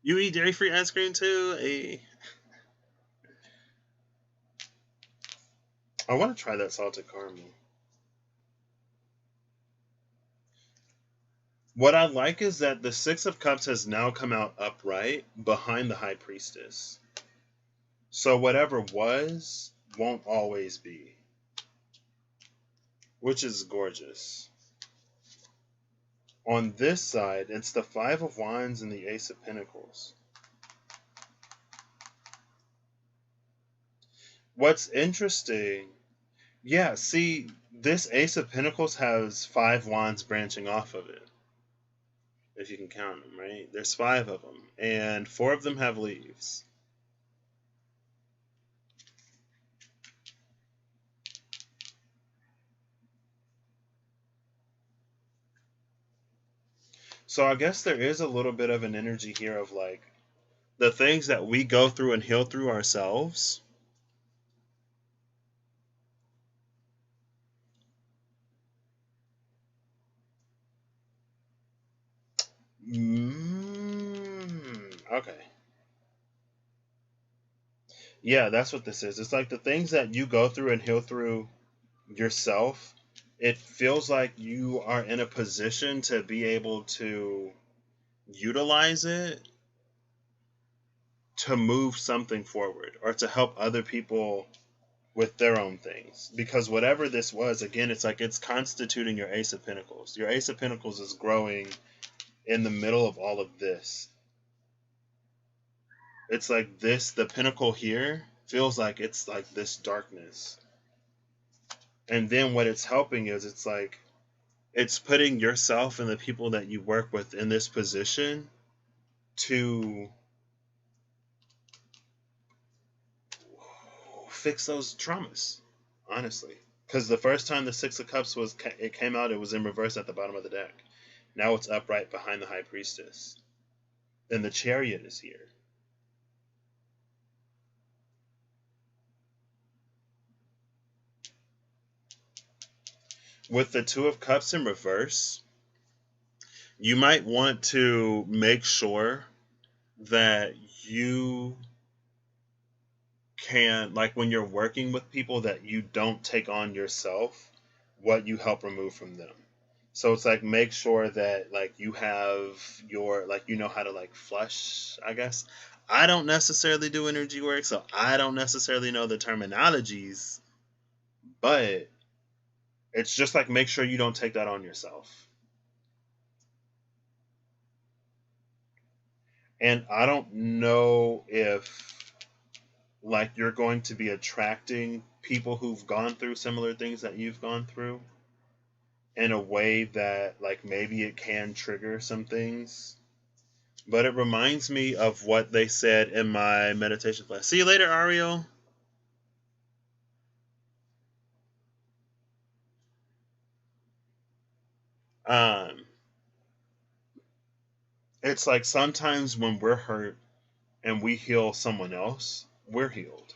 You eat dairy-free ice cream too? Hey. I want to try that salted caramel. What I like is that the Six of Cups has now come out upright behind the High Priestess. So whatever was won't always be. Which is gorgeous. On this side, it's the Five of Wands and the Ace of Pentacles. What's interesting, yeah, see, this Ace of Pentacles has 5 wands branching off of it. If you can count them, right? There's 5 of them, and 4 of them have leaves. So I guess there is a little bit of an energy here of like the things that we go through and heal through ourselves. Okay. Yeah, that's what this is. It's like the things that you go through and heal through yourself. It feels like you are in a position to be able to utilize it to move something forward or to help other people with their own things. Because whatever this was, again, it's like it's constituting your Ace of Pentacles. Your Ace of Pentacles is growing in the middle of all of this. It's like this, the pinnacle here feels like it's like this darkness. And then what it's helping is it's like it's putting yourself and the people that you work with in this position to fix those traumas, honestly. Because the first time the Six of Cups it came out, it was in reverse at the bottom of the deck. Now it's upright behind the High Priestess. And the Chariot is here. With the Two of Cups in reverse, you might want to make sure that you can, like when you're working with people, that you don't take on yourself what you help remove from them. So it's like make sure that like you have your, like you know how to like flush, I guess. I don't necessarily do energy work, so I don't necessarily know the terminologies, but it's just like make sure you don't take that on yourself. And I don't know if like you're going to be attracting people who've gone through similar things that you've gone through in a way that like maybe it can trigger some things. But it reminds me of what they said in my meditation class. See you later, Ariel. Um, it's like sometimes when we're hurt and we heal someone else, we're healed.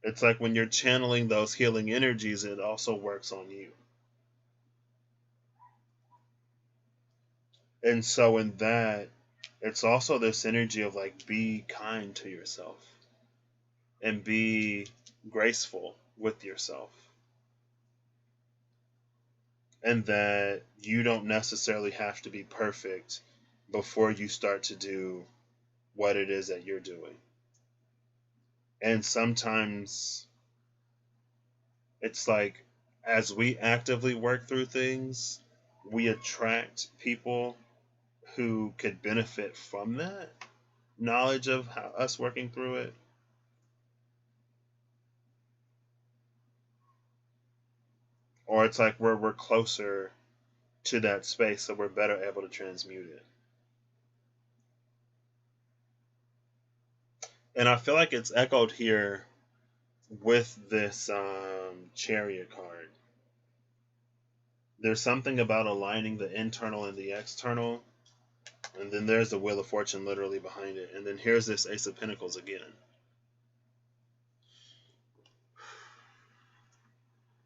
It's like when you're channeling those healing energies, it also works on you. And so in that, it's also this energy of like be kind to yourself and be graceful with yourself. And that you don't necessarily have to be perfect before you start to do what it is that you're doing. And sometimes it's like as we actively work through things, we attract people who could benefit from that knowledge of how, us working through it. Or it's like we're closer to that space, so we're better able to transmute it. And I feel like it's echoed here with this chariot card. There's something about aligning the internal and the external, and then there's the Wheel of Fortune literally behind it, and then here's this Ace of Pentacles again.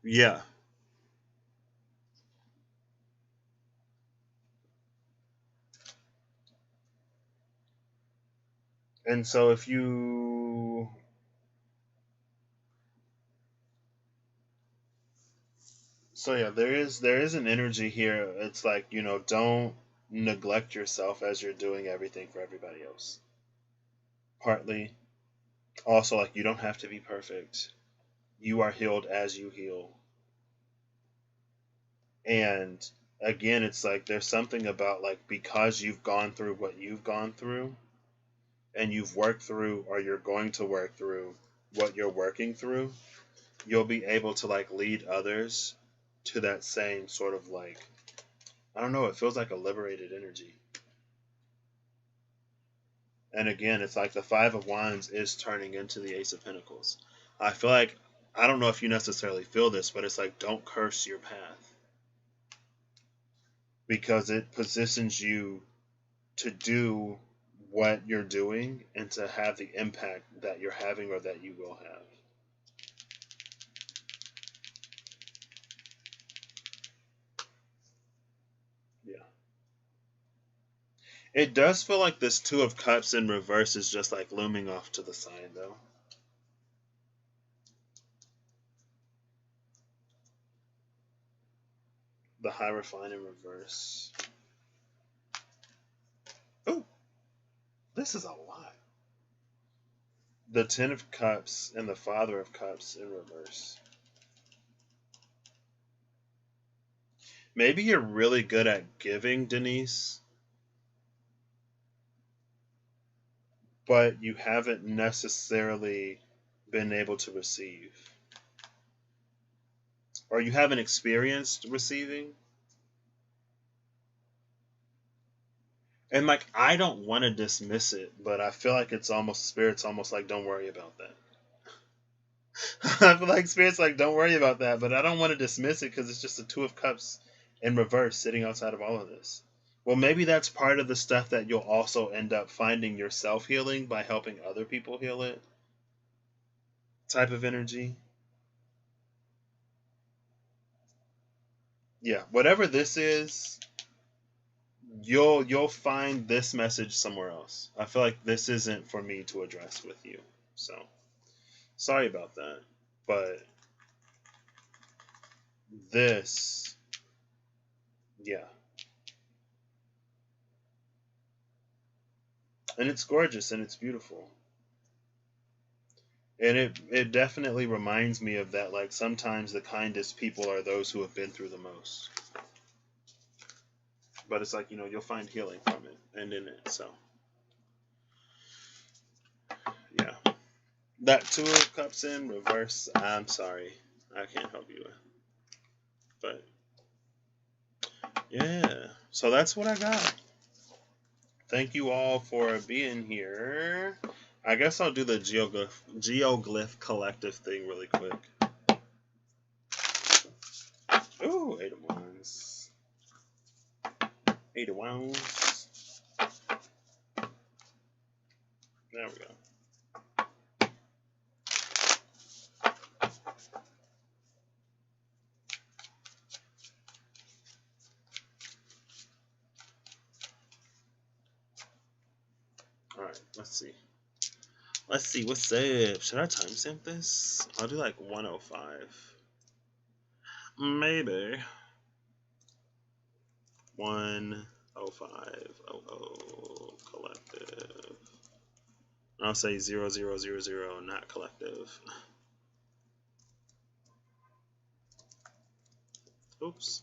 Yeah. And so if you so yeah, there is an energy here. It's like, don't neglect yourself as you're doing everything for everybody else. Partly also, like, you don't have to be perfect. You are healed as you heal. And again, it's like there's something about, like, because you've gone through what you've gone through, and you've worked through, or you're going to work through what you're working through, you'll be able to, like, lead others to that same sort of, like, I don't know, it feels like a liberated energy. And again, it's like the Five of Wands is turning into the Ace of Pentacles. I feel like, I don't know if you necessarily feel this, but it's like, don't curse your path, because it positions you to do what you're doing and to have the impact that you're having, or that you will have. Yeah. It does feel like this Two of Cups in reverse is just like looming off to the side, though. The Hierophant in reverse. Oh, this is a lot. The Ten of Cups and the Father of Cups in reverse. Maybe you're really good at giving, Denise, but you haven't necessarily been able to receive. Or you haven't experienced receiving. And, like, I don't want to dismiss it, but I feel like it's almost, Spirit's almost like, don't worry about that. I feel like Spirit's like, don't worry about that, but I don't want to dismiss it because it's just a Two of Cups in reverse sitting outside of all of this. Well, maybe that's part of the stuff that you'll also end up finding yourself healing by helping other people heal it. Type of energy. Yeah, whatever this is, you'll find this message somewhere else. I feel like this isn't for me to address with you. So, sorry about that. But this, yeah. And it's gorgeous and it's beautiful. And it definitely reminds me of that, like, sometimes the kindest people are those who have been through the most. But it's like, you'll find healing from it and in it. So, yeah. That Two of Cups in reverse, I'm sorry. I can't help you with. But, yeah. So that's what I got. Thank you all for being here. I guess I'll do the geoglyph collective thing really quick. Ooh, 8 of Wands. 8 of Wands. There we go. Alright, let's see. Let's see what's up. Should I timestamp this? I'll do like 105. Maybe. 10500 collective. I'll say 0000, not collective. Oops.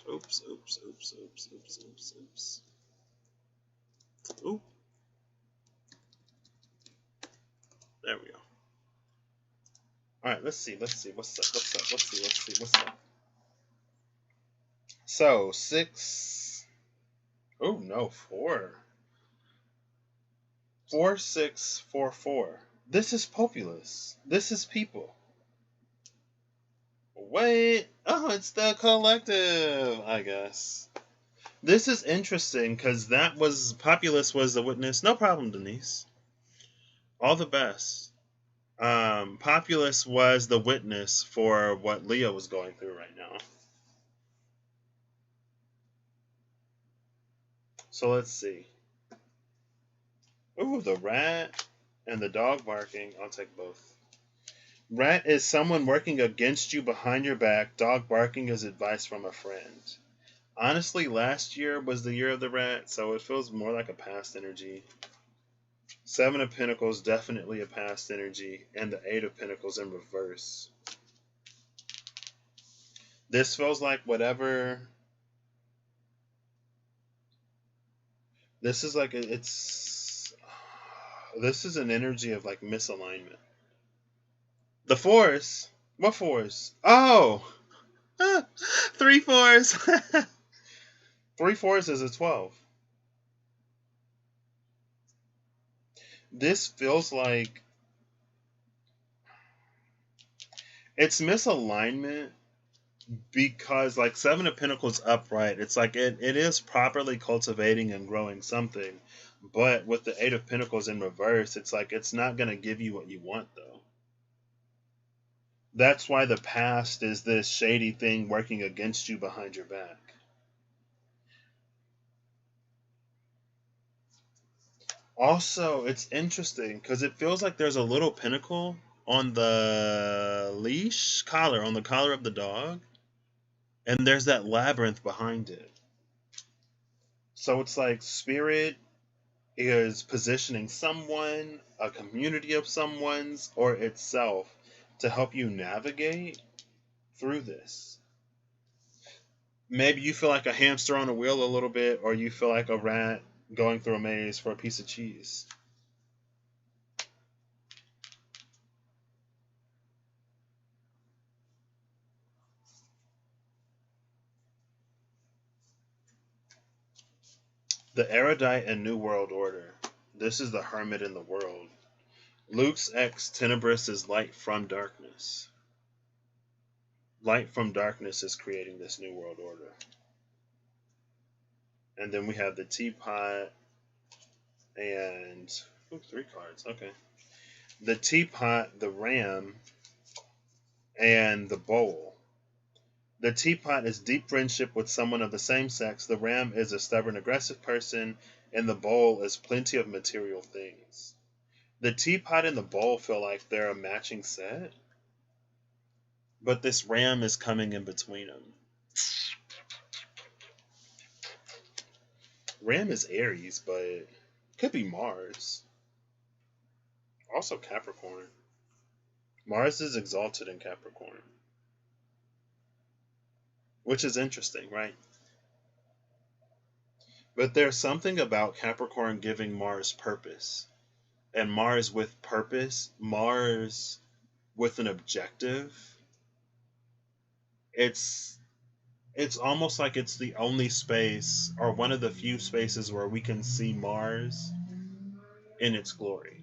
Oops, oops, oops, oops, oops, oops, oops. Ooh, there we go. All right, let's see. Let's see. What's up? What's up? Let's see. Let's see. What's up? So, 6. Oh, no, 4. 4644. This is populace. This is people. Wait. Oh, it's the collective, I guess. This is interesting because that was populace was the witness. No problem, Denise. All the best. Populace was the witness for what Leo was going through right now. So let's see. Ooh, the rat and the dog barking. I'll take both. Rat is someone working against you behind your back. Dog barking is advice from a friend. Honestly, last year was the year of the rat, so it feels more like a past energy. 7 of Pentacles, definitely a past energy, and the 8 of Pentacles in reverse. This feels like whatever. This is like it's. This is an energy of like misalignment. The force. What force? Oh, 3 fours. 3 fours is a 12. This feels like it's misalignment because like 7 of Pentacles upright, it's like it is properly cultivating and growing something, but with the 8 of Pentacles in reverse, it's like it's not going to give you what you want though. That's why the past is this shady thing working against you behind your back. Also, it's interesting because it feels like there's a little pentacle on the leash collar, on the collar of the dog, and there's that labyrinth behind it. So it's like spirit is positioning someone, a community of someone's, or itself to help you navigate through this. Maybe you feel like a hamster on a wheel a little bit, or you feel like a rat going through a maze for a piece of cheese. The erudite and New World Order. This is the hermit in the world. Luke's ex Tenebris is light from darkness. Light from darkness is creating this New World Order. And then we have the teapot and 3 cards. Okay. The teapot, the ram, and the bowl. The teapot is deep friendship with someone of the same sex. The ram is a stubborn, aggressive person, and the bowl is plenty of material things. The teapot and the bowl feel like they're a matching set, but this ram is coming in between them. Ram is Aries, but could be Mars. Also Capricorn. Mars is exalted in Capricorn, which is interesting, right? But there's something about Capricorn giving Mars purpose. And Mars with purpose, Mars with an objective. It's almost like it's the only space or one of the few spaces where we can see Mars in its glory.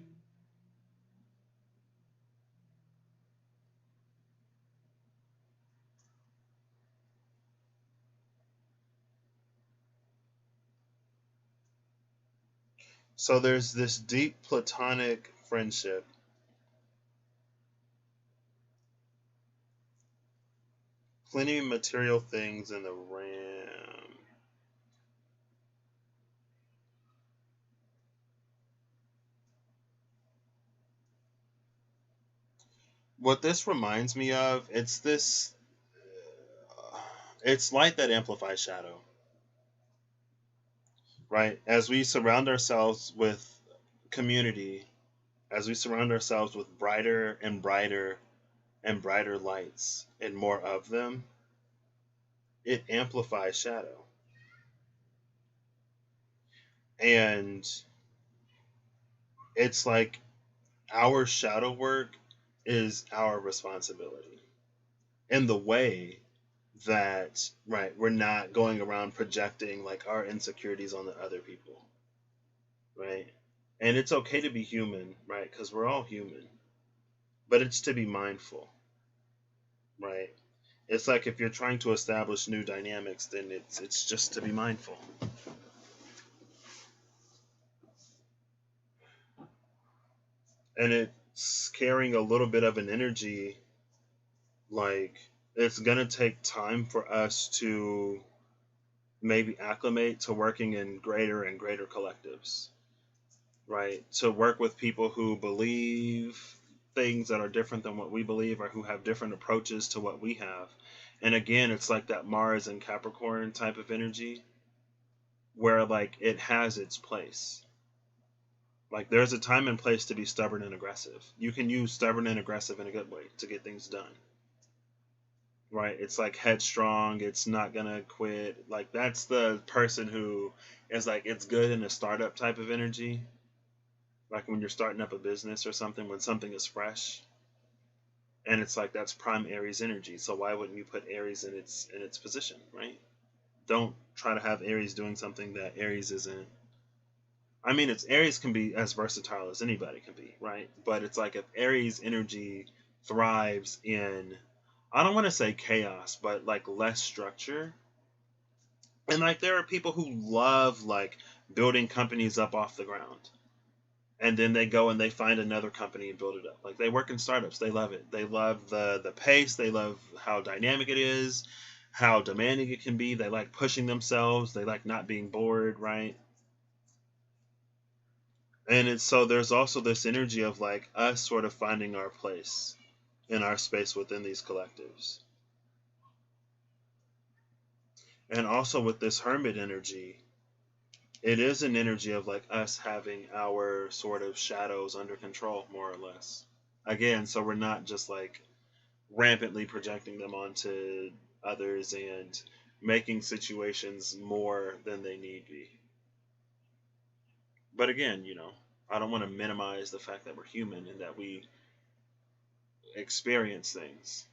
So there's this deep platonic friendship. Plenty of material things in the ram. What this reminds me of, it's light that amplifies shadow. Right? As we surround ourselves with community, as we surround ourselves with brighter and brighter and brighter lights and more of them, it amplifies shadow. And it's like our shadow work is our responsibility in the way that, right, we're not going around projecting like our insecurities on the other people, right? And it's okay to be human, right? Because we're all human, but it's to be mindful, right? It's like if you're trying to establish new dynamics, then it's just to be mindful. And it's carrying a little bit of an energy, like it's gonna take time for us to maybe acclimate to working in greater and greater collectives, right? To work with people who believe things that are different than what we believe or who have different approaches to what we have. And again, it's like that Mars and Capricorn type of energy where like it has its place. Like there's a time and place to be stubborn and aggressive. You can use stubborn and aggressive in a good way to get things done. Right? It's like headstrong, it's not gonna quit. Like that's the person who is like it's good in a startup type of energy. Like when you're starting up a business or something, when something is fresh. And it's like that's prime Aries energy. So why wouldn't you put Aries in its position, right? Don't try to have Aries doing something that Aries isn't. I mean, it's Aries can be as versatile as anybody can be, right? But it's like if Aries energy thrives in, I don't want to say chaos, but like less structure. And like there are people who love like building companies up off the ground. And then they go and they find another company and build it up. Like they work in startups. They love it. They love the pace. They love how dynamic it is, how demanding it can be. They like pushing themselves. They like not being bored, right? And it's so there's also this energy of like us sort of finding our place in our space within these collectives. And also with this hermit energy, it is an energy of like us having our sort of shadows under control, more or less. Again, so we're not just like rampantly projecting them onto others and making situations more than they need be. But again, I don't want to minimize the fact that we're human and that we experience things,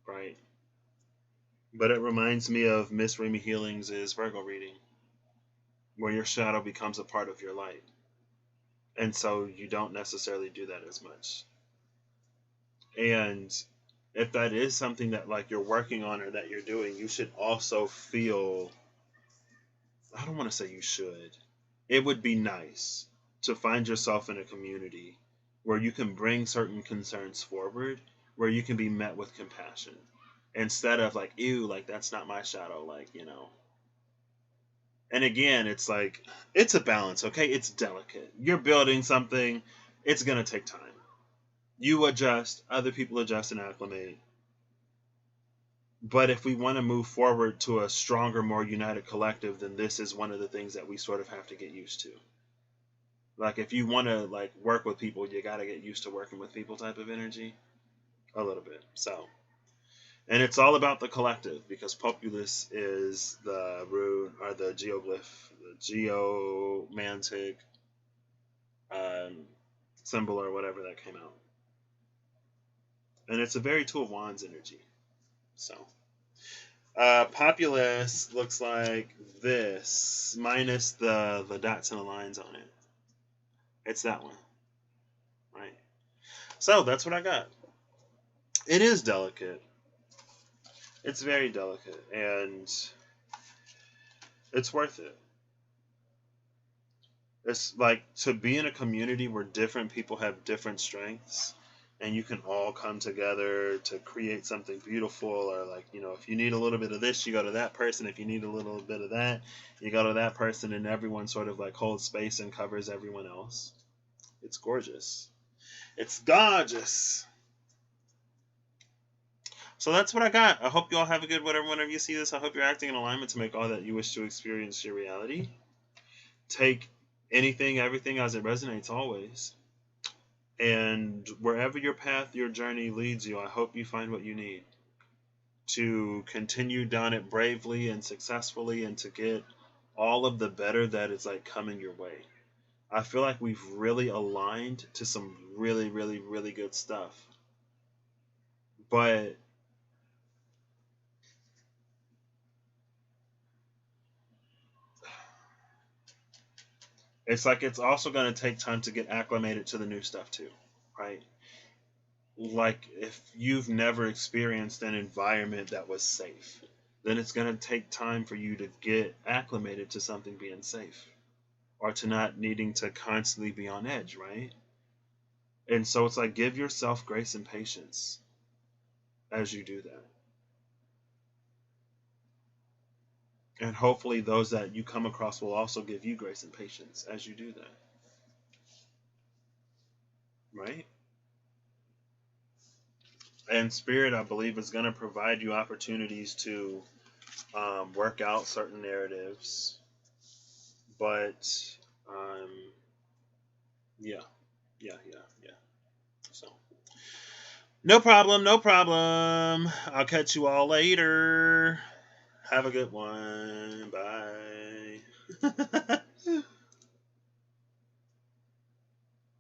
right? But it reminds me of Miss Remy Healing's Virgo reading, where your shadow becomes a part of your light. And so you don't necessarily do that as much. And if that is something that like you're working on or that you're doing, you should also feel, I don't want to say you should. It would be nice to find yourself in a community where you can bring certain concerns forward, where you can be met with compassion instead of like, ew, like that's not my shadow, like. And again, it's like, it's a balance, okay? It's delicate. You're building something, it's going to take time. You adjust, other people adjust and acclimate. But if we want to move forward to a stronger, more united collective, then this is one of the things that we sort of have to get used to. Like if you want to like work with people, you got to get used to working with people type of energy a little bit. So, and it's all about the collective because populace is the rune or the geoglyph, the geomantic symbol or whatever that came out. And it's a very Two of Wands energy. So, populace looks like this, minus the dots and the lines on it. It's that one, right? So that's what I got. It is delicate. It's very delicate, and it's worth it. It's like to be in a community where different people have different strengths and you can all come together to create something beautiful, or like, if you need a little bit of this, you go to that person. If you need a little bit of that, you go to that person, and everyone sort of like holds space and covers everyone else. It's gorgeous. It's gorgeous. So that's what I got. I hope you all have a good whenever you see this. I hope you're acting in alignment to make all that you wish to experience your reality. Take anything, everything as it resonates always. And wherever your path, your journey leads you, I hope you find what you need to continue down it bravely and successfully, and to get all of the better that is like coming your way. I feel like we've really aligned to some really, really, really good stuff. But it's like it's also going to take time to get acclimated to the new stuff too, right? Like if you've never experienced an environment that was safe, then it's going to take time for you to get acclimated to something being safe, or to not needing to constantly be on edge, right? And so it's like give yourself grace and patience as you do that. And hopefully those that you come across will also give you grace and patience as you do that, right? And Spirit, I believe, is going to provide you opportunities to work out certain narratives. But um, yeah, yeah. So no problem, no problem. I'll catch you all later. Have a good one. Bye.